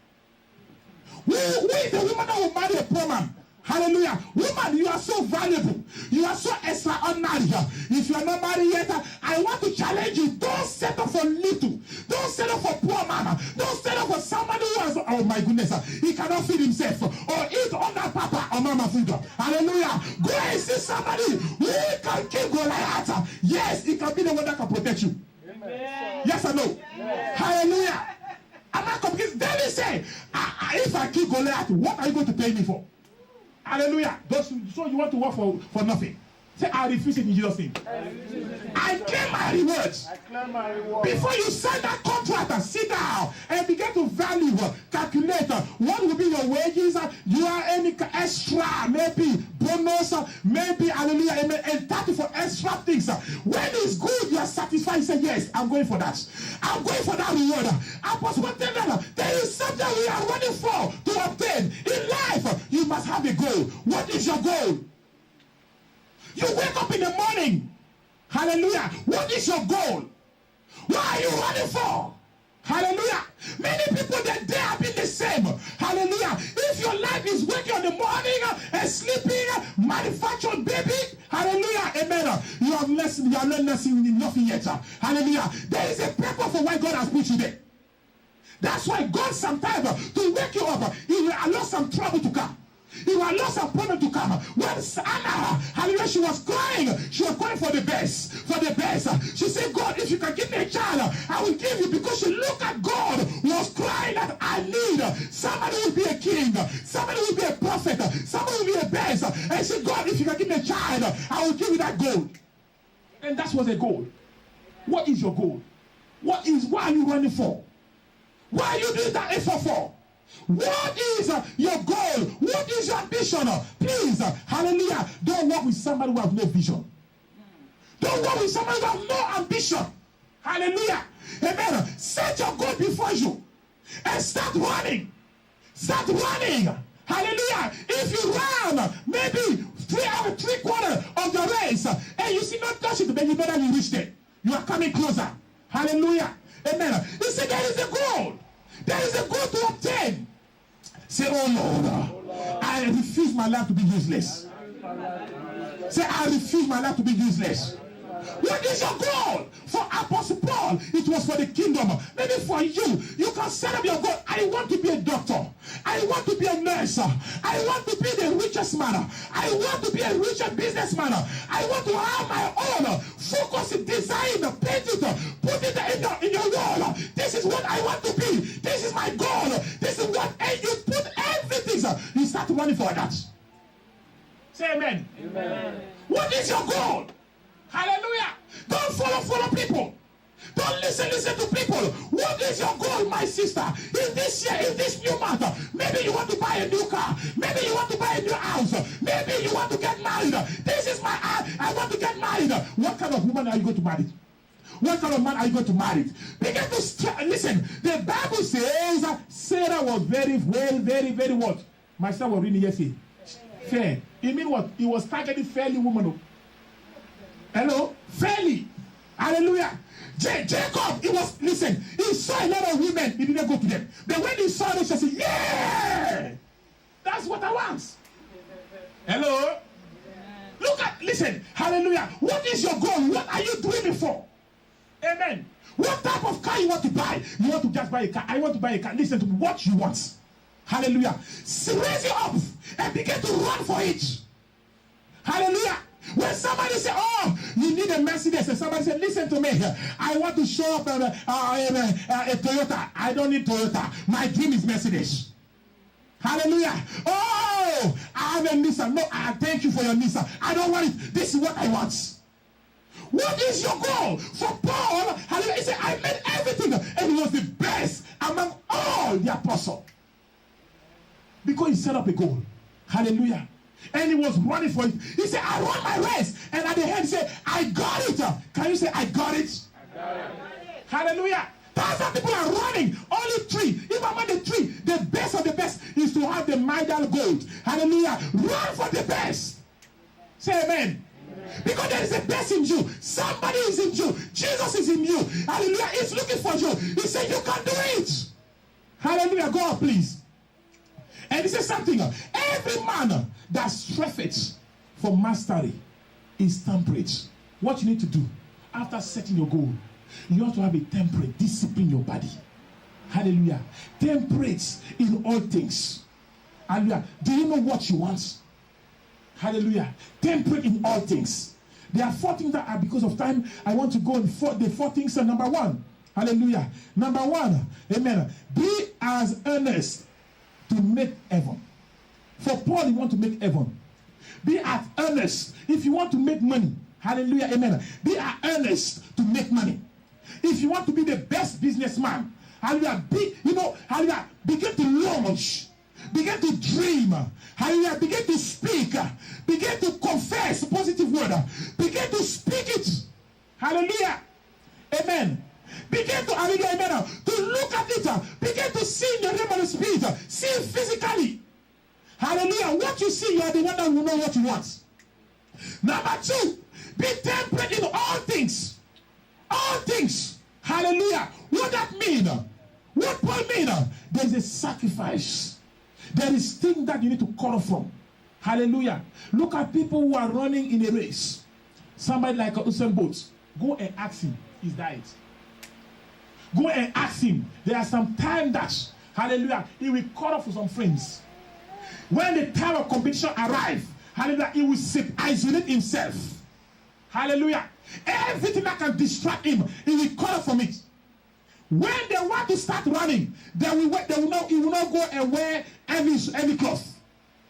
Who is the woman that will marry a poor man? Hallelujah. Woman, you are so valuable. You are so extraordinary. If you are not married yet, I want to challenge you. Don't settle for little. Don't settle for poor man. Don't settle for somebody who has, oh my goodness, he cannot feed himself or eat under papa or mama food. Hallelujah. Go and see somebody who can kill Goliath. Yes, he can be the one that can protect you. Amen. Yes or no? Yes. Hallelujah. I'm not confused. David said, if I kill Goliath, what are you going to pay me for? Hallelujah. So you want to work for nothing. Say, I refuse it in Jesus' name. I claim my rewards. Before you sign that contract, sit down and begin to value, calculate what will be your wages. You are any extra, maybe bonus, maybe hallelujah, amen, and 30 for extra things. When it's good, you are satisfied. You say, yes, I'm going for that. I'm going for that reward. Apostle, there is something we are running for to obtain. In life, you must have a goal. What is your goal? You wake up in the morning. Hallelujah. What is your goal? What are you running for? Hallelujah. Many people that day have been the same. Hallelujah. If your life is waking in the morning and sleeping, manufactured baby, hallelujah, amen. You are not listening nothing yet. Hallelujah. There is a purpose for why God has put you there. That's why God sometimes to wake you up, He will allow some trouble to come. He will allow some problem to come. When Anna, hallelujah, she was crying for the best, She said, God, if you can give me a child, I will give you, because she looked at God, was crying that I need somebody who will be a king, somebody who will be a prophet, somebody who will be a best. And she said, God, if you can give me a child, I will give you that gold. And that was a goal. What is your goal? Why are you running for? Why are you doing that effort for? What is your goal? What is your ambition? Please, hallelujah, don't work with somebody who has no vision. Don't work with somebody who has no ambition. Hallelujah. Amen. Set your goal before you and start running. Start running. Hallelujah. If you run maybe 3/4 of the race and you see not touch it, then you know that you reached it. You are coming closer. Hallelujah. Amen. He said there is a goal. There is a goal to obtain. Say, oh Lord, I refuse my life to be useless. Say, I refuse my life to be useless. What is your goal? For Apostle Paul, it was for the kingdom. Maybe for you, you can set up your goal. I want to be a doctor. I want to be a nurse. I want to be the richest man. I want to be a richer businessman. I want to have my own. Focus, design, paint it, put it in your wall. This is what I want to be. This is my goal. This is what, and you put everything. You start running for that. Say amen. Amen. What is your goal? Hallelujah. Don't follow people. Don't listen to people. What is your goal, my sister? In this year, in this new month, maybe you want to buy a new car. Maybe you want to buy a new house. Maybe you want to get married. This is my I want to get married. What kind of woman are you going to marry? What kind of man are you going to marry? Begin to listen. The Bible says Sarah was very what? My son was reading yesterday. Fair. It means what? It was targeting fairly woman. Hello? Fairly. Hallelujah. Jacob, he saw a lot of women, he didn't go to them. But when he saw them, he said, yeah, that's what I want. Hello? Listen, hallelujah. What is your goal? What are you doing it for? Amen. What type of car you want to buy? You want to just buy a car? I want to buy a car. Listen to what you want. Hallelujah. Raise it up and begin to run for it. Hallelujah. When somebody say, oh, you need a Mercedes, and somebody say, listen to me, I want to show up a Toyota. I don't need Toyota. My dream is Mercedes. Hallelujah. Oh, I have a Nissan. No, I thank you for your Nissan. I don't want it. This is what I want. What is your goal? For Paul, hallelujah, he said, I made everything, and he was the best among all the apostles. Because he set up a goal. Hallelujah. And he was running for it. He said, I run my race. And at the end, he said, I got it. Can you say, I got it? I got it. Hallelujah. Thousands of people are running. Only 3. Even among the 3, the best of the best is to have the medal gold. Hallelujah. Run for the best. Say amen. Because there is a best in you. Somebody is in you. Jesus is in you. Hallelujah. He's looking for you. He said, you can do it. Hallelujah. Go on, please. And he says something. Every man that striveth for mastery is temperate. What you need to do after setting your goal, you have to have a temperate, discipline your body. Hallelujah. Temperate in all things. Hallelujah. Do you know what you want? Hallelujah. Temperate in all things. There are 4 things that are, because of time, I want to go on the 4 things. Number 1. Hallelujah. Number 1. Amen. Be as earnest to make heaven. For Paul, he want to make heaven. Be as earnest. If you want to make money, hallelujah, amen. Be as earnest to make money. If you want to be the best businessman, hallelujah, hallelujah, begin to launch, begin to dream, hallelujah, begin to speak, begin to confess positive word, begin to speak it, hallelujah, amen. Begin to, hallelujah, amen, to look at it, begin to see in the realm of the spirit, see it physically. Hallelujah. What you see, you are the one that will know what you want. Number 2, be temperate in all things. All things. Hallelujah. What that mean? What Paul mean? There is a sacrifice. There is things that you need to cut off from. Hallelujah. Look at people who are running in a race. Somebody like Usain Bolt. Go and ask him his diet. Go and ask him. There are some time that, hallelujah, he will cut off with some friends. When the time of competition arrives, hallelujah, he will isolate himself. Hallelujah. Everything that can distract him, he will cut off from it. When they want to start running, he will not go and wear any cloth.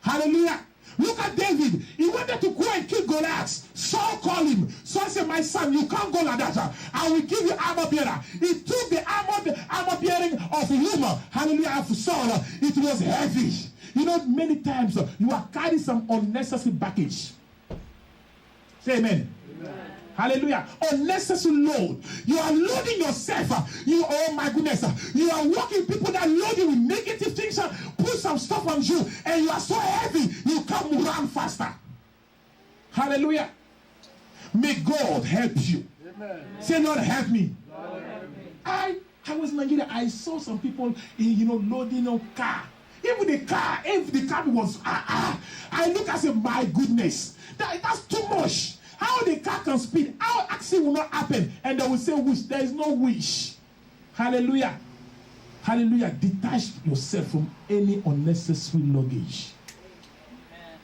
Hallelujah. Look at David. He wanted to go and kill Goliath. Saul called him. Saul said, my son, you can't go like that. I will give you armor bearer. He took the armor bearing of him. Hallelujah. Of Saul. It was heavy. You know, many times you are carrying some unnecessary baggage. Say amen. Amen. Hallelujah. Unnecessary load. You are loading yourself. Oh my goodness. You are walking people that load you with negative things. Put some stuff on you. And you are so heavy. You can't run faster. Hallelujah. May God help you. Amen. Say, Lord, help me. Lord, help me. I was in Nigeria. I saw some people, loading a car. Even the car was, I look and say, my goodness, that's too much. How the car can speed, how accident will not happen, and they will say wish. There is no wish. Hallelujah. Hallelujah. Detach yourself from any unnecessary luggage. Amen.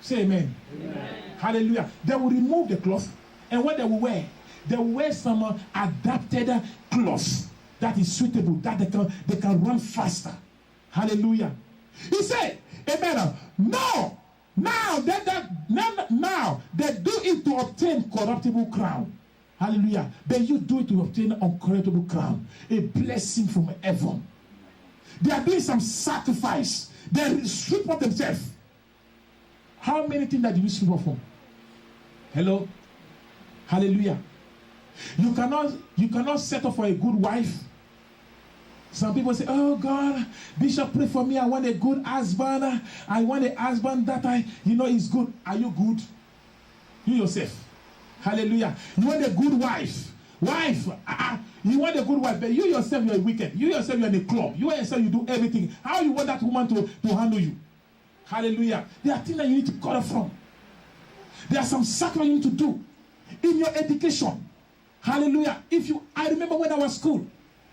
Say amen. Amen. Hallelujah. They will remove the cloth, and what they will wear some adapted cloth that is suitable, that they can run faster. Hallelujah. He said, amen. No. Now they do it to obtain corruptible crown. Hallelujah. But you do it to obtain uncorruptible crown, a blessing from heaven. They are doing some sacrifice. They strip off themselves. How many things that you strip off from? Hello? Hallelujah. You cannot settle for a good wife. Some people say, oh God, Bishop, pray for me. I want a good husband. I want a husband that is good. Are you good? You yourself. Hallelujah. You want a good wife. You want a good wife, but you yourself, you're wicked. You yourself, you're in a club. You yourself, you do everything. How you want that woman to handle you? Hallelujah. There are things that you need to cut off from. There are some sacrifices you need to do in your education. Hallelujah. I remember when I was school.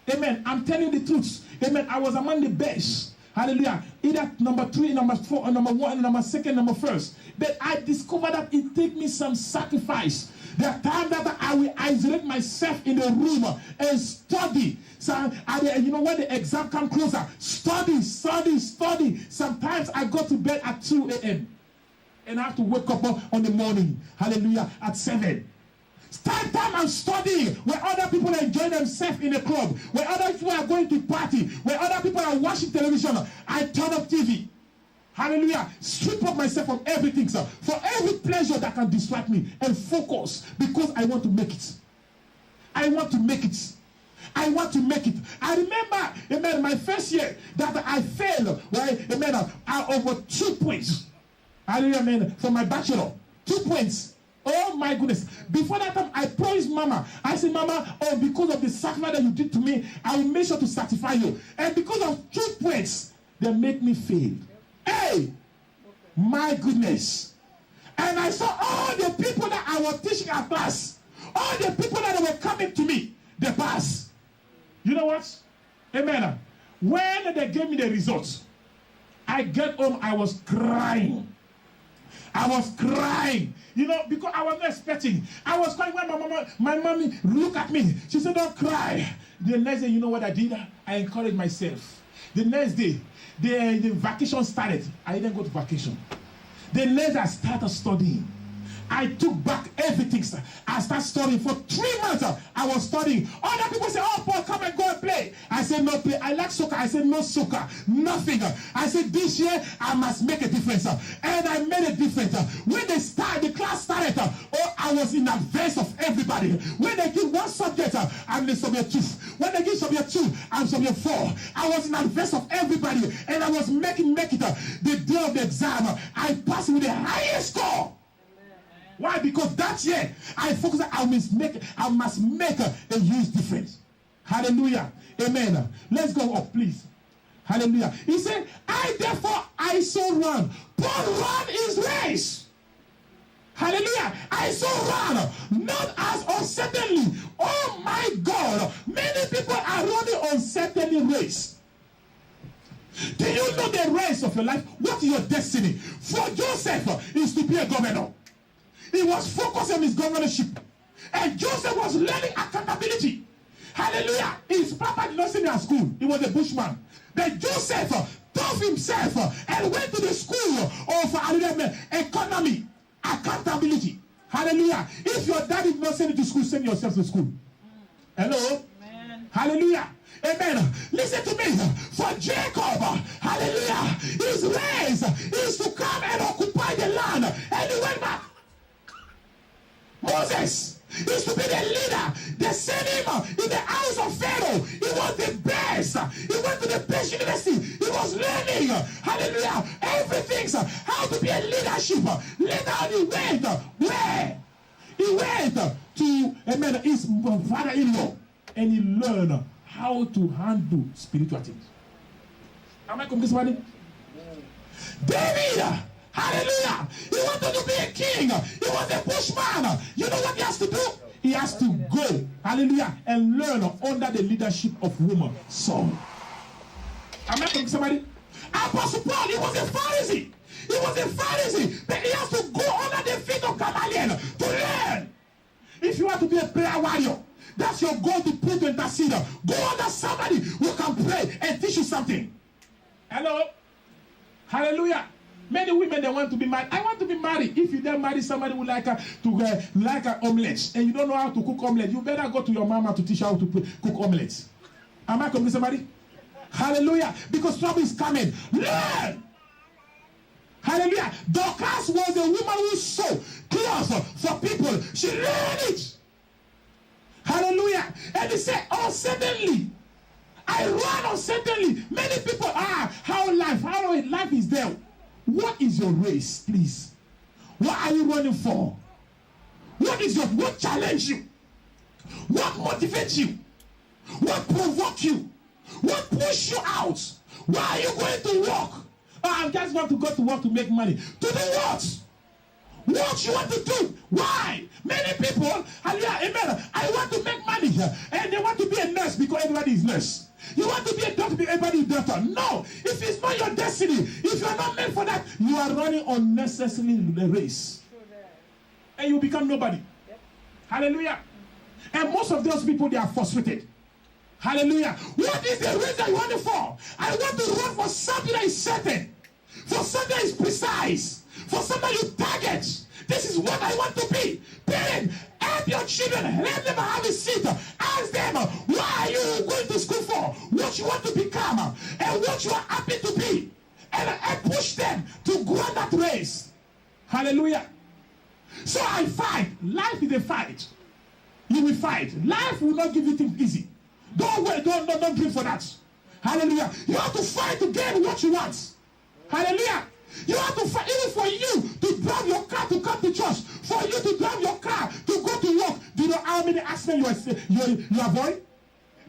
Amen. I'm telling you the truth. Amen. I was among the best. Hallelujah. Either number 3, number 4, or number 1, number 2, number 1. But I discovered that it takes me some sacrifice. There are times that I will isolate myself in a room and study. So, when the exam comes closer, study. Sometimes I go to bed at 2 a.m. and I have to wake up on the morning. Hallelujah. At 7. Spend time and studying where other people enjoy themselves in a club, where other people are going to party, where other people are watching television. I turn up TV. Hallelujah. Strip off myself from everything, sir. For every pleasure that can distract me and focus because I want to make it. I want to make it. I remember, amen, my first year that I failed, right? Amen, over 2 points. Hallelujah, amen, for my bachelor. 2 points. Oh my goodness. Before that time, I promised Mama. I said, Mama, because of the sacrifice that you did to me, I will make sure to sanctify you. And because of 2 points, they make me fail. Hey! My goodness. And I saw all the people that I was teaching at class, all the people that were coming to me, they passed. You know what? Amen. When they gave me the results, I get home, I was crying. Because I was not expecting. I was crying when my mommy looked at me. She said, don't cry. The next day, you know what I did? I encouraged myself. The next day, the vacation started. I didn't go to vacation. The next day, I started studying. I took back everything, sir. I started studying for 3 months. I was studying. Other people say, oh, Paul, come and go and play. I said, no play. I like soccer. I said, no soccer. Nothing. I said, this year, I must make a difference. And I made a difference. When the class started, I was in advance of everybody. When they give one subject, I'm in subject 2. When they give subject 2, I'm subject 4. I was in advance of everybody. And I was make it. The day of the exam, I passed with the highest score. Why? Because that year I focused I must make a huge difference. Hallelujah. Amen. Let's go up, please. Hallelujah. He said, I so run. Paul run his race. Hallelujah. I so run. Not as uncertainly. Oh my God. Many people are running uncertainly race. Do you know the race of your life? What is your destiny? For Joseph is to be a governor. He was focused on his governorship. And Joseph was learning accountability. Hallelujah. His papa did not send him at school. He was a bushman. But Joseph tough himself and went to the school of economy, accountability. Hallelujah. If your daddy did not send you to school, send yourself to school. Hello? Amen. Hallelujah. Amen. Listen to me. For Jacob, hallelujah, his race is to come and occupy the land. And he went back. Moses is to be the leader. They sent him in the house of Pharaoh. He was the best. He went to the best university. He was learning. Hallelujah. Everything. How to be a leadership. Later on he went. Where? He went to his father-in-law. And he learned how to handle spiritual things. Am I coming to somebody? David Hallelujah. He wanted to be a king. He was a bushman. You know what he has to do? He has to go, hallelujah, and learn under the leadership of woman Saul. Am I talking to somebody? Apostle Paul, he was a Pharisee. He was a Pharisee, but he has to go under the feet of Gamaliel to learn. If you want to be a prayer warrior, that's your goal, to pray, to intercede. Go under somebody who can pray and teach you something. Hello? Hallelujah. Many women, they want to be married. I want to be married. If you then marry somebody who like an omelette and you don't know how to cook omelette, you better go to your mama to teach you how to cook omelette. Am I coming to somebody? Hallelujah. Because trouble is coming. Learn. Hallelujah. Dorcas was a woman who sewed clothes for people. She learned it. Hallelujah. And he said, oh, suddenly, I ran on suddenly. Many people, how life is there. What is your race, please? What are you running for? What challenge you? What motivates you? What provoke you? What push you out? Why are you going to work? I just want to go to work to make money. To do what? What you want to do? Why? Many people, hallelujah, amen. I want to make money here, and they want to be a nurse because everybody is nurse. You want to be a doctor because everybody is doctor. No, if it's not your destiny, if you are not meant for that, you are running unnecessarily the race, and you become nobody. Yep. Hallelujah. And most of those people, they are frustrated. Hallelujah. What is the race that you want to for? I want to run for something that is certain, for something that is precise, for something you target. This is what I want to be. Parent, help your children. Let them have a seat. Ask them, what are you going to school for? What you want to become? And what you are happy to be. And push them to go on that race. Hallelujah. So I fight. Life is a fight. You will fight. Life will not give you things easy. Don't wait. Don't dream for that. Hallelujah. You have to fight to get what you want. Hallelujah. You have to fight, even for you to drive your car to come to church, for you to drive your car to go to work. Do you know how many accidents you avoid?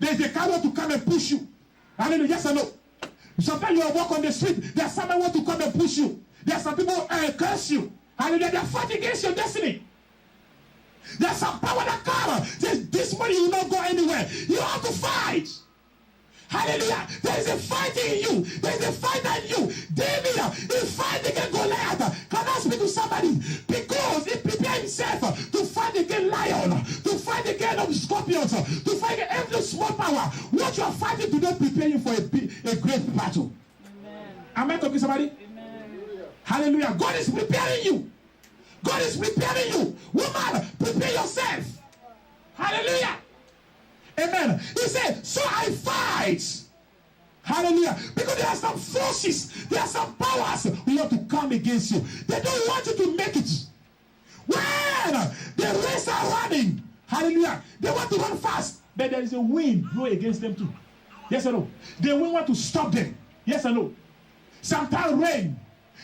There's a car want to come and push you. Hallelujah. Yes or no? Sometimes you walk on the street, there's someone want to come and push you. There's some people curse you. Hallelujah. They're fighting against your destiny. There's some power that comes. This money will not go anywhere. You have to fight. Hallelujah. There is a fight in you. There is a fight in you. David, he fight against Goliath. Can I speak to somebody? Because he prepared himself to fight against lion, to fight against scorpions, to fight against every small power. What you are fighting today prepare you for a great battle. Amen. Am I talking to somebody? Amen. Hallelujah. God is preparing you. God is preparing you. Woman, prepare yourself. Hallelujah. Amen. He said, so I fight. Hallelujah. Because there are some forces, there are some powers who want to come against you. They don't want you to make it. When the race are running, hallelujah, they want to run fast, but there is a wind blowing against them too. Yes or no? The wind want to stop them. Yes or no? Sometimes rain.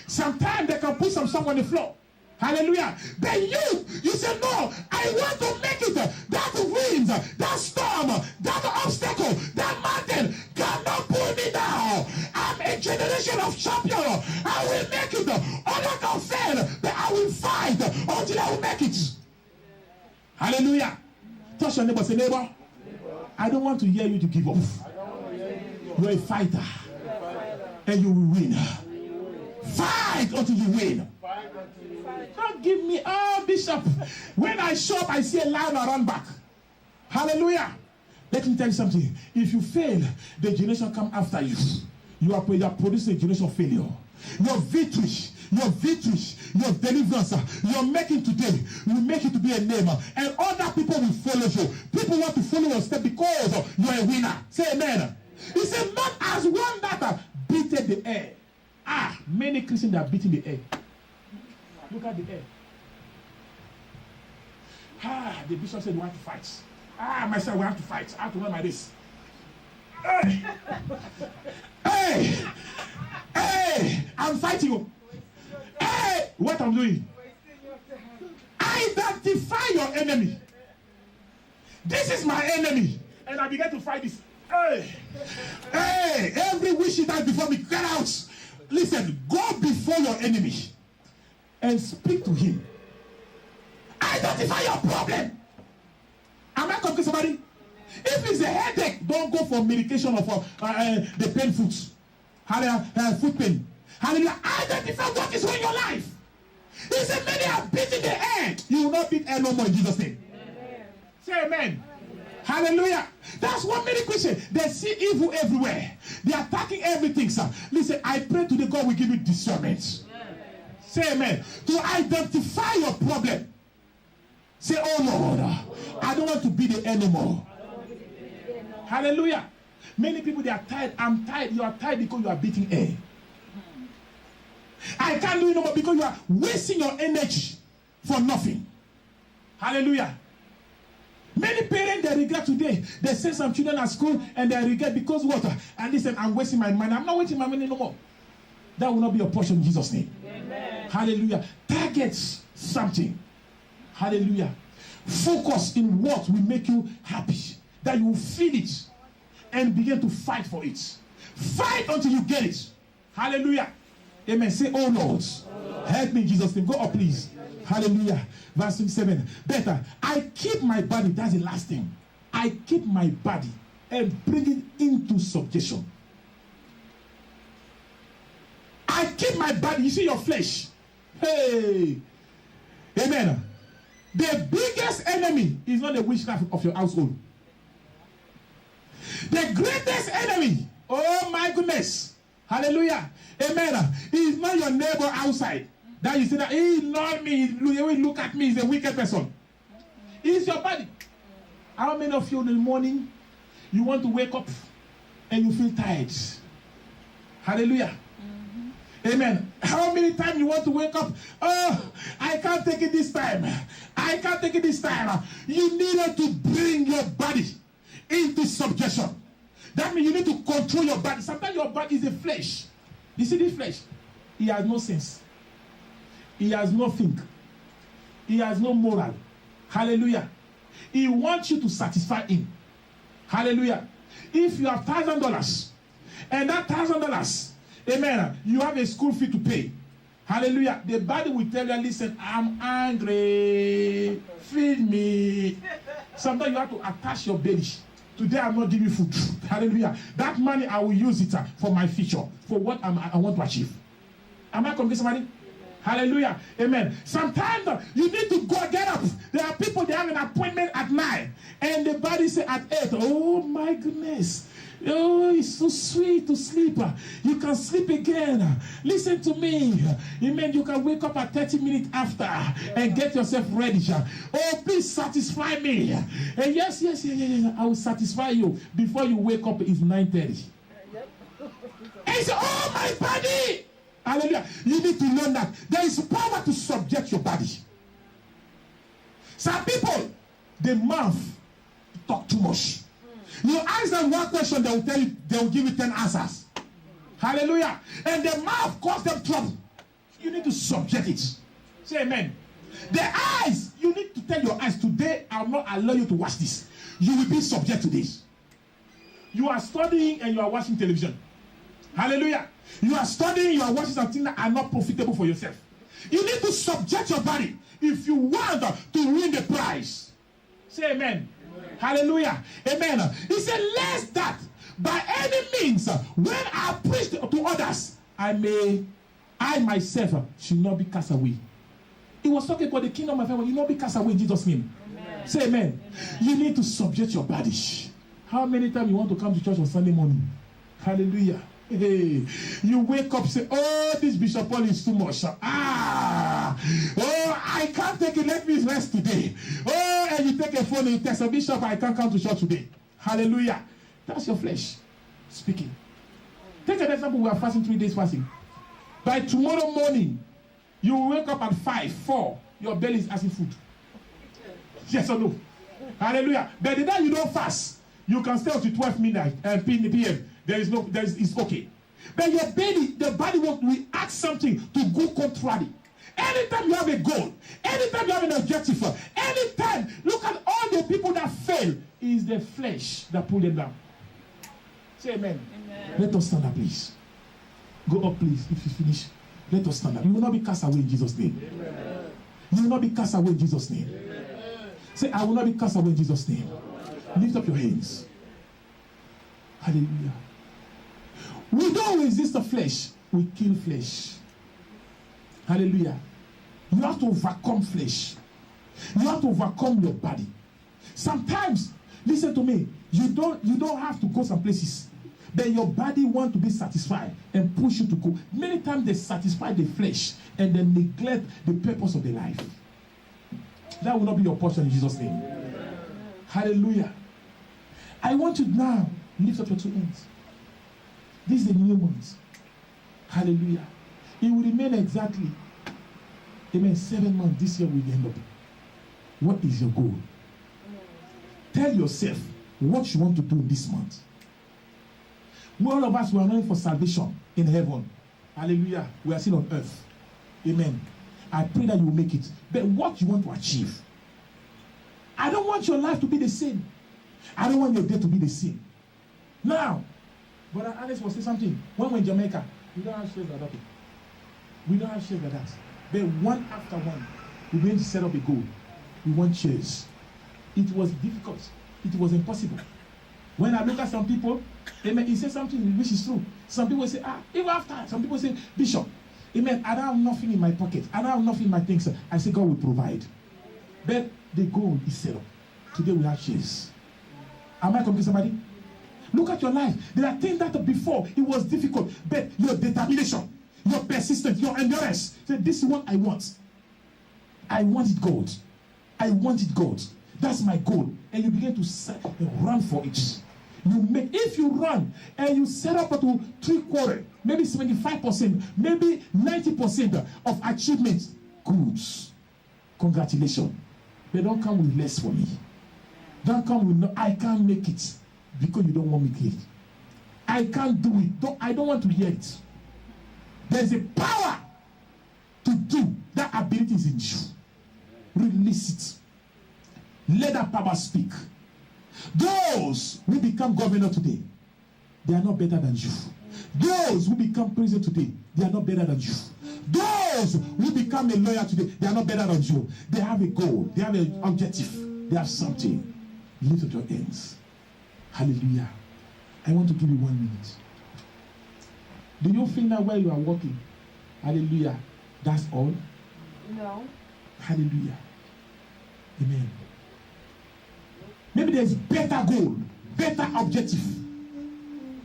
Sometimes they can put some stuff on the floor. Hallelujah. But you say, no, I want to make it. That wind, that storm, that obstacle, that mountain cannot pull me down. I'm a generation of champions. I will make it. Others can fail, but I will fight until I will make it. Hallelujah. Touch your neighbor. Say, neighbor, I don't want to hear you to give up. You're a fighter. And you will win. Fight until you win. Don't give me, Bishop. When I show up, I see a lion, I run back. Hallelujah. Let me tell you something. If you fail, the generation come after you. You are producing a generation of failure. Your victory, your deliverance, you're making today, will make it to be a name. And other people will follow you. People want to follow your step because you're a winner. Say amen. He said, not as one that beated the air. Many Christians are beating the air. Look at the air. The bishop said we have to fight. Myself, we have to fight. I have to run like this. Hey, I'm fighting you. Hey, what I'm doing? Identify your enemy. This is my enemy. And I began to fight this. Hey, every wish he died before me, get out. Listen, go before your enemy. and speak to him. Identify your problem. Am I talking to somebody? If it's a headache, don't go for medication or for the pain foods. Foot pain. Hallelujah. Identify what is wrong in your life. He said, many are beating the air. You will not beat air no more in Jesus' name. Amen. Say amen. Hallelujah. That's what many Christians, they see evil everywhere. They are attacking everything, sir. Listen, I pray to the God will give you discernment. Amen. Say amen. To identify your problem. Say, oh Lord, I don't want to be the anymore. Hallelujah. Many people, they are tired. I'm tired. You are tired because you are beating air. I can't do it no more because you are wasting your energy for nothing. Hallelujah. Many parents, they regret today. They send some children at school and they regret because what? And listen, I'm wasting my money. I'm not wasting my money no more. That will not be your portion in Jesus' name. Amen. Hallelujah. Target something. Hallelujah. Focus in what will make you happy. That you will feel it and begin to fight for it. Fight until you get it. Hallelujah. Amen. Say, oh Lord, help me in Jesus' name. Go up, please. Hallelujah. Verse 27. Better, I keep my body. That's the last thing. I keep my body and bring it into subjection. I keep my body. You see your flesh. Hey. Amen. The biggest enemy is not the witchcraft of your household. The greatest enemy, oh my goodness. Hallelujah. Amen. Is not your neighbor outside. That you say that he not me. He will look at me. He's a wicked person. It's your body. How many of you in the morning you want to wake up and you feel tired? Hallelujah. Amen. How many times you want to wake up? Oh, I can't take it this time. I can't take it this time. You needed to bring your body into subjection. That means you need to control your body. Sometimes your body is a flesh. You see this flesh? He has no sense. He has no think. He has no moral. Hallelujah. He wants you to satisfy him. Hallelujah. If you have $1,000 and that $1,000, amen, you have a school fee to pay. Hallelujah. The body will tell you, listen, I'm angry. Feed me. Sometimes you have to attach your belly. Today I'm not giving food. Hallelujah. That money I will use it for my future, for what I want to achieve. Am I convinced somebody? Hallelujah. Amen. Sometimes you need to go get up. There are people, they have an appointment at 9 and the body say at 8. Oh my goodness. Oh, it's so sweet to sleep. You can sleep again. Listen to me. Amen. You can wake up at 30 minutes after and get yourself ready. Oh, please satisfy me. And yes. I will satisfy you before you wake up. It's 9:30. And you say, oh, my body. Hallelujah. You need to learn that there is power to subject your body. Some people, the mouth talk too much. You ask them one question, they will tell you, they will give you 10 answers. Hallelujah. And the mouth causes them trouble. You need to subject it. Say amen. The eyes, you need to tell your eyes, today I will not allow you to watch this. You will be subject to this. You are studying and you are watching television. Hallelujah. You are studying, you are watching something that are not profitable for yourself. You need to subject your body if you want to win the prize. Say amen. Hallelujah. Amen. He said, lest that by any means, when I preach to others, I myself should not be cast away. He was talking about the kingdom of heaven. You not be cast away in Jesus' name. Amen. Say amen. You need to subject your body. How many times you want to come to church on Sunday morning? Hallelujah. Hey, you wake up, say, oh, this Bishop Paul is too much. Oh, I can't take it. Let me rest today. Oh, and you take a phone and you text a bishop, I can't come to church today. Hallelujah. That's your flesh speaking. Take an example. We are fasting 3 days fasting. By tomorrow morning, you will wake up at 5, 4. Your belly is asking food. Yes or no? Hallelujah. But the day you don't fast, you can stay until 12 midnight and p.m. It's okay. But your belly, the body will react something to go contrary. Anytime you have a goal, anytime you have an objective, anytime, look at all the people that fail, is the flesh that pull them down. Say amen. Amen. Let us stand up, please. Go up, please, if you finish. Let us stand up. You will not be cast away in Jesus' name. You will not be cast away in Jesus' name. Say, I will not be cast away in Jesus' name. Lift up your hands. Hallelujah. We don't resist the flesh. We kill flesh. Hallelujah. You have to overcome flesh. You have to overcome your body. Sometimes, listen to me, you don't have to go some places. But your body wants to be satisfied and push you to go. Many times they satisfy the flesh and they neglect the purpose of their life. That will not be your portion in Jesus' name. Hallelujah. I want you now, lift up your two hands. These are the new ones. Hallelujah. It will remain exactly, amen, 7 months. This year will end up. What is your goal? Tell yourself what you want to do this month. All of us were running for salvation in heaven. Hallelujah. We are still on earth. Amen. I pray that you will make it. But what you want to achieve? I don't want your life to be the same. I don't want your day to be the same. Now, Brother Alex was saying something. When we're in Jamaica, we don't have shares like that. We don't have shares like that. But one after one, we're going to set up a goal. We want shares. It was difficult. It was impossible. When I look at some people, amen, he says something which is true. Some people say, even after, some people say, Bishop, amen, I don't have nothing in my pocket. I don't have nothing in my things. I say, God will provide. But the goal is set up. Today we have shares. Am I coming to somebody? Look at your life. There are things that before it was difficult, but your determination, your persistence, your endurance. Say, this is what I want. I want it, God. I want it, God. That's my goal. And you begin to run for it. If you run and you set up to 3/4, maybe 75%, maybe 90% of achievements, good. Congratulations. But don't come with less for me. Don't come with no, I can't make it because you don't want me to it. I can't do it. I don't want to hear it. There's a power to do. That ability is in you. Release it. Let that power speak. Those who become governor today, they are not better than you. Those who become president today, they are not better than you. Those who become a lawyer today, they are not better than you. They have a goal. They have an objective. They have something. Lift up your hands. Hallelujah. I want to give you 1 minute. Do you think that where you are walking, hallelujah, that's all? No. Hallelujah. Amen. Maybe there's better goal, better objective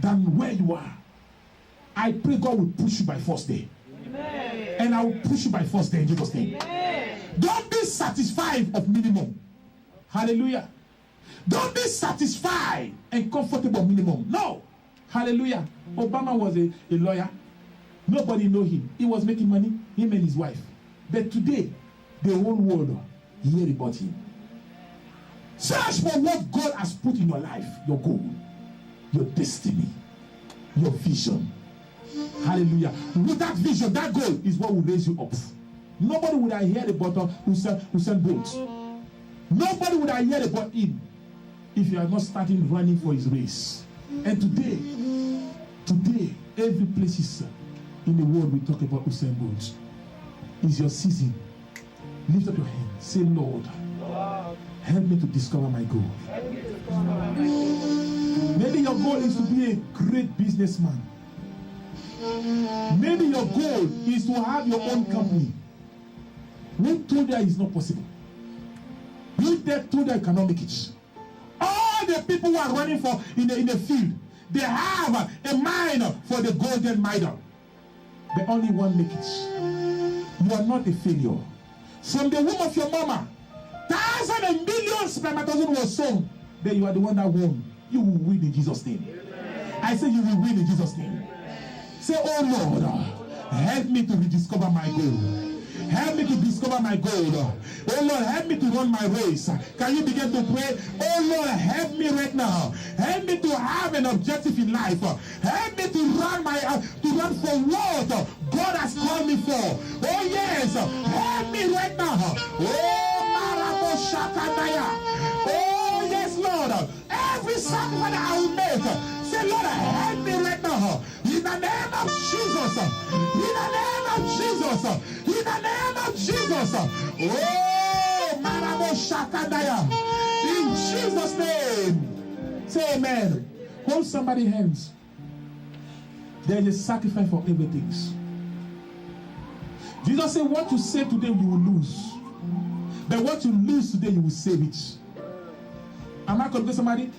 than where you are. I pray God will push you by first day. Amen. And I will push you by first day in Jesus' name. Amen. Don't be satisfied of minimum. Hallelujah. Don't be satisfied and comfortable minimum. No. Hallelujah. Obama was a lawyer. Nobody know him. He was making money, him and his wife. But today, the whole world hear about him. Search for what God has put in your life, your goal, your destiny, your vision. Hallelujah. With that vision, that goal is what will raise you up. Nobody would have heard about Usain Bolt. Nobody would have heard about him if you are not starting running for his race. And today, every place in the world we talk about Usain Bolt. Is your season. Lift up your hand. Say, Lord, help me to discover my goal. Maybe your goal is to be a great businessman. Maybe your goal is to have your own company. Who told you it's not possible? Who told you you cannot make it? All the people who are running for in the field, they have a mind for the golden medal. But only one make it. You are not a failure. From the womb of your mama, thousands and millions spermatozoids were sown. But you are the one that won. You will win in Jesus' name. I say you will win in Jesus' name. Say, oh Lord, help me to rediscover my goal. Help me to discover my goal. Oh Lord, help me to run my race. Can you begin to pray? Oh Lord, help me right now. Help me to have an objective in life. Help me to run for what God has called me for. Oh yes, help me right now. Oh yes, Lord. Every sacrifice I will make. Say, Lord, help me right now. In the name of Jesus. In the name of Jesus. In the name of Jesus. Oh, Maramo Shakadaya. In Jesus' name. Say amen. Hold somebody's hands. There is a sacrifice for everything. Jesus said, what you save today, you will lose. But what you lose today, you will save it. Am I calling somebody?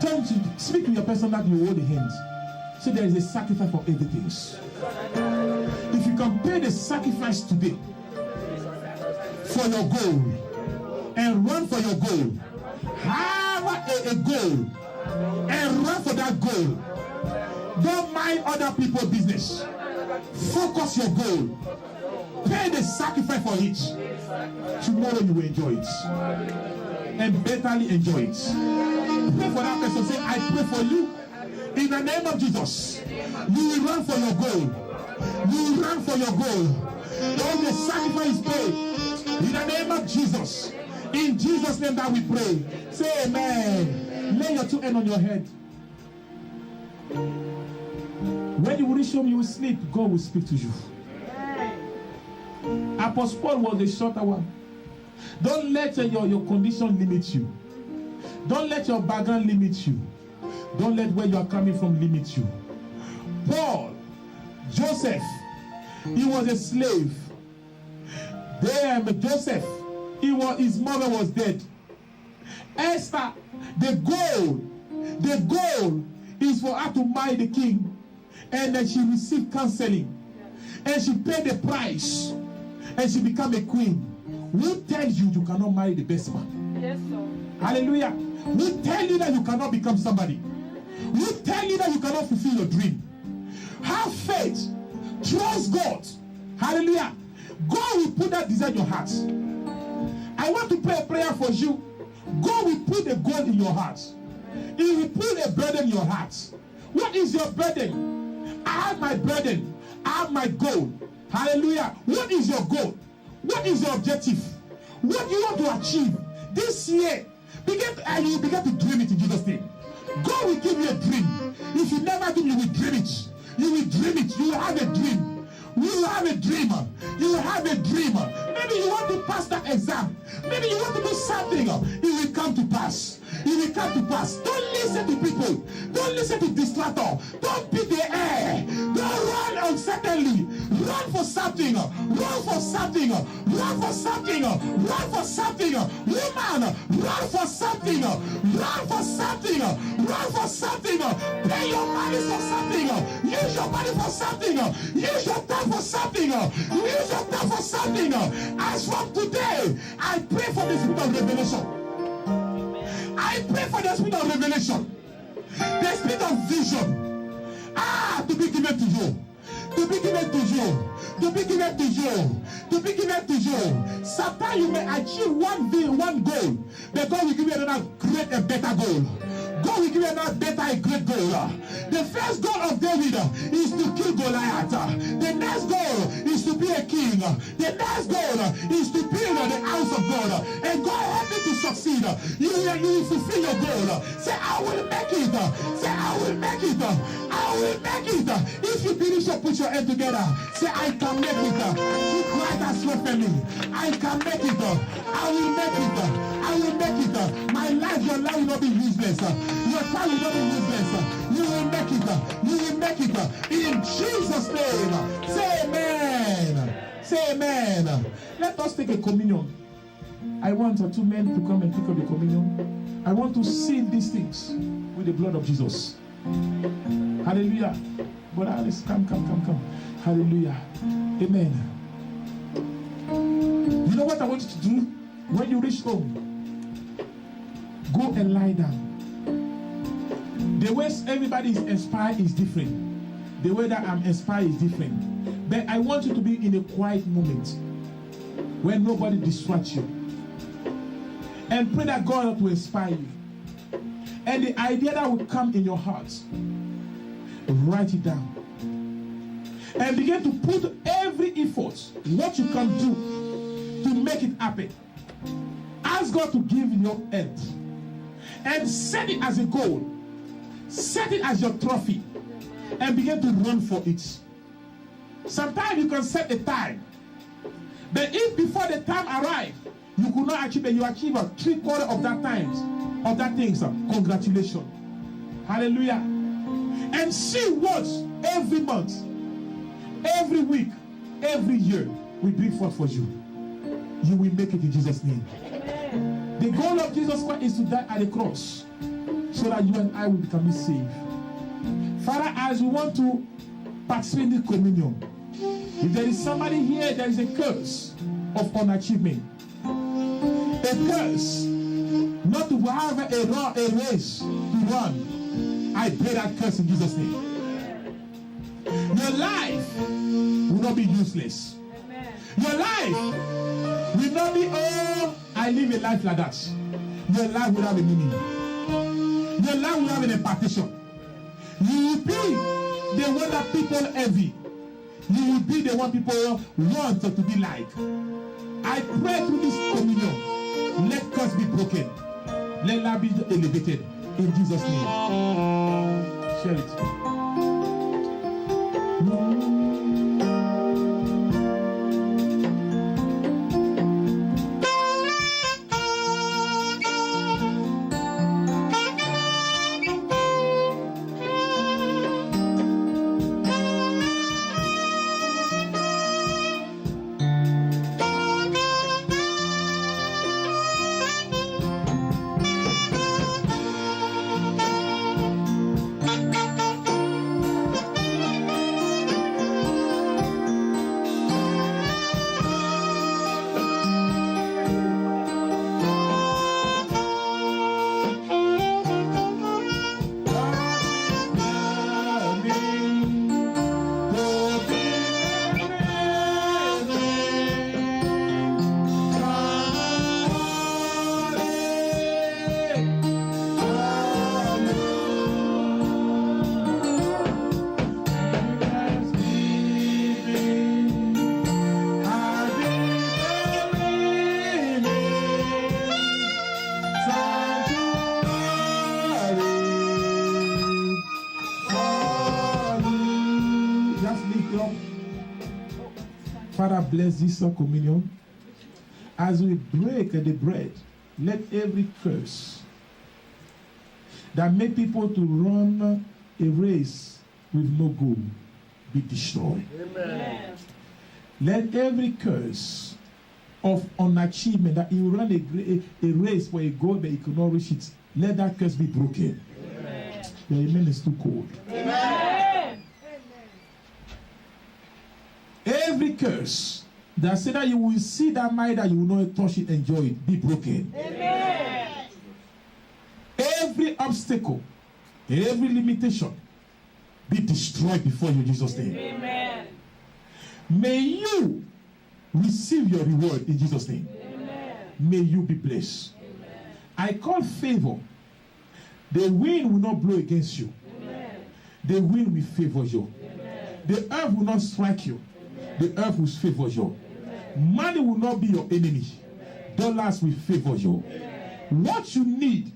Turn to speak to your person that you hold the hands. Say there is a sacrifice for everything. If you can pay the sacrifice today for your goal and run for your goal, have a goal and run for that goal. Don't mind other people's business. Focus your goal. Pay the sacrifice for it. Tomorrow you will enjoy it. And betterly enjoy it. Pray for that person. Say, I pray for you. In the name of Jesus. You will run for your goal. You will run for your goal. All the sacrifice is paid. In the name of Jesus. In Jesus' name that we pray. Say amen. Lay your two hands on your head. When you reach home, you will sleep. God will speak to you. Apostle Paul was the shorter one. Don't let your condition limit you. Don't let your background limit you. Don't let where you are coming from limit you. Paul, Joseph, he was a slave. Joseph, his mother was dead. Esther, the goal is for her to marry the king. And then she received counseling. And she paid the price. And she became a queen. Who tells you cannot marry the best man? Yes, sir. Hallelujah. Who tell you that you cannot become somebody? Who tell you that you cannot fulfill your dream? Have faith. Trust God. Hallelujah. God will put that desire in your heart. I want to pray a prayer for you. God will put a goal in your heart. He will put a burden in your heart. What is your burden? I have my burden. I have my goal. Hallelujah. What is your goal? What is your objective? What do you want to achieve this year? You begin to dream it in Jesus' name. God will give you a dream. If you never dream, you will dream it. You will dream it. You will have a dream. You will have a dream. You will have a dream. Maybe you want to pass that exam. Maybe you want to do something. It will come to pass. It will come to pass. Don't listen to people. Don't listen to distractor. Don't beat the air. Don't run uncertainly. Run for something. Run for something. Run for something. Run for something. Woman, run for something. Run for something. Run for something. Pay your money for something. Use your money for something. Use your time for something. Use your time for something. As from today, I pray for the spirit of revelation. I pray for the spirit of revelation. The spirit of vision. To be given to you. To be given to you. To be given to you. To be given to you. Sometimes you may achieve one goal, but God will give you another great and better goal. God will give you another better and great goal. The first goal of David is to kill Goliath. The next goal is to be a king. The next goal is to build the house of God. And God help me to succeed. You will fulfill your goal. Say, I will make it. Say, I will make it. I will make it. If you finish, put your head together. Say, I can make it. Keep right as your family. I can make it. I will make it. I will make it. My life, your life will not be useless. Your time will not be useless. You will make it. You will make it. In Jesus' name. Say amen. Say amen. Let us take a communion. I want two men to come and pick up the communion. I want to seal these things with the blood of Jesus. Hallelujah. But Alice, come. Hallelujah. Amen. You know what I want you to do? When you reach home, go and lie down. The way everybody is inspired is different. The way that I'm inspired is different. But I want you to be in a quiet moment where nobody distracts you. And pray that God will inspire you. And the idea that will come in your heart, write it down. And begin to put every effort, what you can do to make it happen. Ask God to give you your help. And set it as a goal. Set it as your trophy. and begin to run for it. Sometimes you can set a time. But if before the time arrives, you could not achieve it, you achieve a 3/4 of that times, of that things, congratulations. Hallelujah. And see what every month, every week, every year we bring forth for you. You will make it in Jesus' name. The goal of Jesus Christ is to die at the cross so that you and I will become saved. Father, as we want to participate in the communion, if there is somebody here, there is a curse of unachievement. A curse not to have a race to run. I pray that curse in Jesus' name. Your life will not be useless. Your life will not be, oh, I live a life like that. Your life will have a meaning. Your life will have an impartation. You will be the one that people envy. You will be the one people want to be like. I pray through this communion, let curse be broken. Let life be elevated in Jesus' name. Share it. Father, bless this communion. As we break the bread, let every curse that make people to run a race with no goal be destroyed. Amen. Let every curse of unachievement, that you run a race for a goal but you could not reach it, let that curse be broken. Amen. The amen is too cold. Amen. Every curse that said that you will see that mind that you will not touch it, enjoy it, be broken. Amen. Every obstacle, every limitation, be destroyed before you in Jesus' name. Amen. May you receive your reward in Jesus' name. Amen. May you be blessed. Amen. I call favor. The wind will not blow against you. Amen. The wind will favor you. Amen. The earth will not strike you. The earth will favor you. Amen. Money will not be your enemy. Amen. Dollars will favor you. Amen. What you need,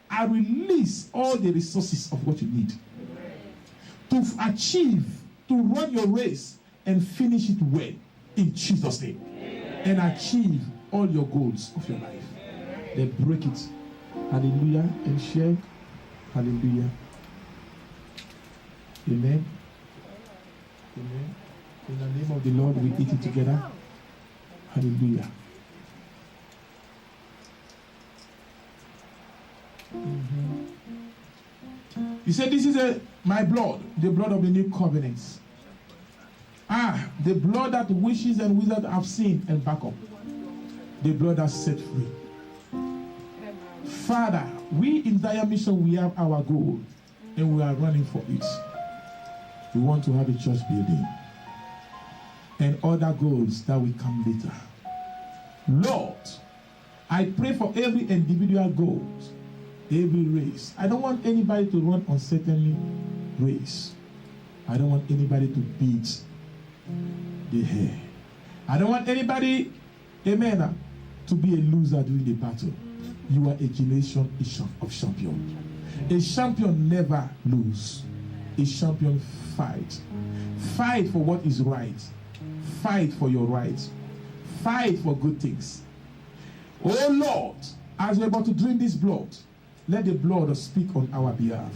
I release all the resources of what you need. Amen. To achieve, to run your race and finish it well in Jesus' name. Amen. And achieve all your goals of your life. Then break it. Hallelujah. And share. Hallelujah. Amen. Amen. In the name of the Lord, we eat it together. Hallelujah. Mm-hmm. He said, this is my blood, the blood of the new covenant. The blood that witches and wizards have seen and back up. The blood that set free. Father, we in Dire Mission, we have our goal and we are running for it. We want to have a church building and other goals that will come later. Lord, I pray for every individual goal, every race. I don't want anybody to run uncertainly race. I don't want anybody to beat the hair. I don't want anybody, amen, to be a loser during the battle. You are a generation of champions. A champion never loses. a champion fight. Fight for what is right. Fight for your rights. Fight for good things. Oh Lord, as we're about to drink this blood, let the blood speak on our behalf.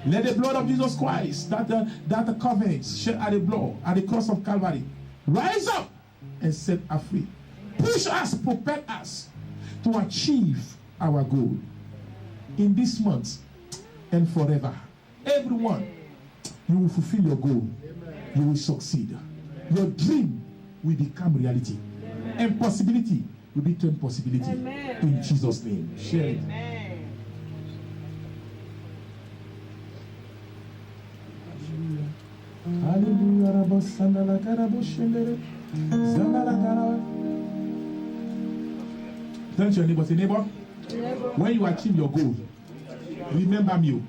Let the blood of Jesus Christ, that the covenant shed at the blood, at the cross of Calvary, rise up and set us free. Push us, propel us to achieve our goal in this month and forever. Everyone, you will fulfill your goal. You will succeed. Your dream will become reality. And possibility will be turned possibility. In Jesus' name. Share it. Hallelujah. Turn to your neighbor. Say, neighbor, when you achieve your goal, remember me.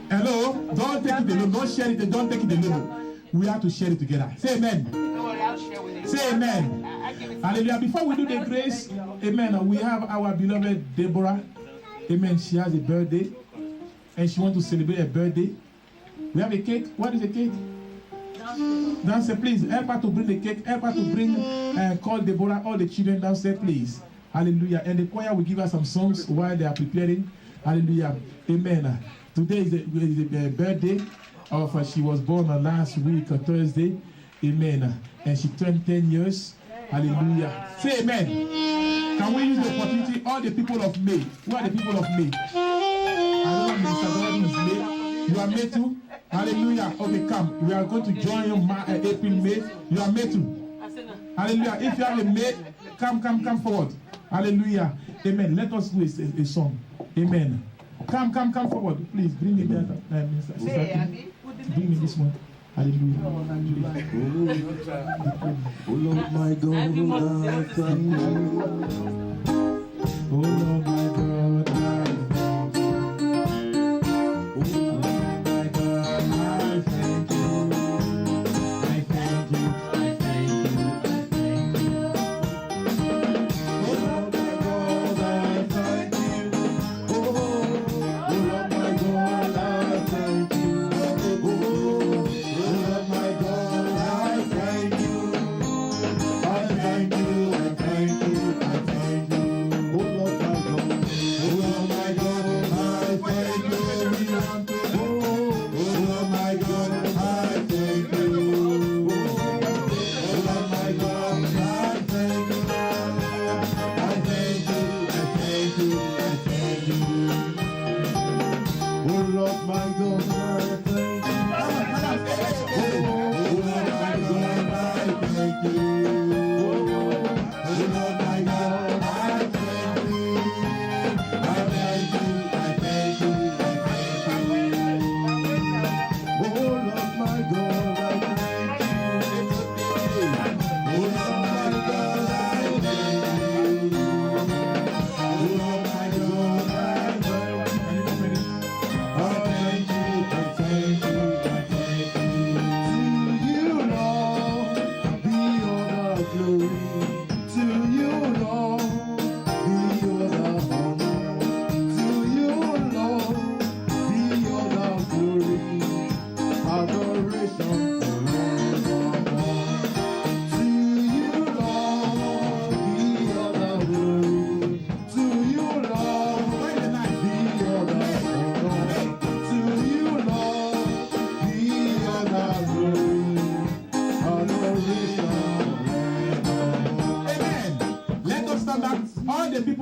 Hello? Don't take it alone. Don't share it. Don't take it alone. We have to share it together. Say amen. Say amen. Hallelujah. Before we do the grace, amen, we have our beloved Deborah. Amen. She has a birthday and she wants to celebrate her birthday. We have a cake. What is the cake? Downstairs, please. Help her to bring the cake. Help her to bring, call Deborah, all the children downstairs, please. Hallelujah. And the choir will give us some songs while they are preparing. Hallelujah. Amen. Today is the birthday of, she was born last week, Thursday. Amen. And she turned 10 years. Hallelujah. Say amen. Can we use the opportunity? All the people of May. Who are the people of May? I don't know Mr. Dorothy is May. You are May too? Hallelujah. Okay, come. We are going to join you April, May. You are May too. Hallelujah. If you are a May, come forward. Hallelujah. Amen. Let us do a song. Amen. Come forward. Please bring me that. Bring me this one. Hallelujah. Oh Lord my God, I thank you. Oh Lord my God, I thank you. Oh Lord my God, I thank you. I thank you. I thank you. I thank you. Oh Lord my God, I thank you. Oh Lord my God, I thank you.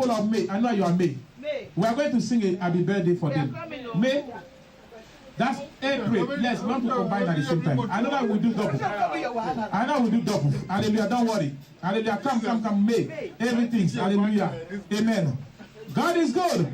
Of May. I know you are May. We are going to sing a happy birthday for them. May. That's April. Let's not to combine at the same time. I know that we do double. I know we do double. Hallelujah. Don't worry. Hallelujah. Come. May. Everything. Hallelujah. Amen. God is good.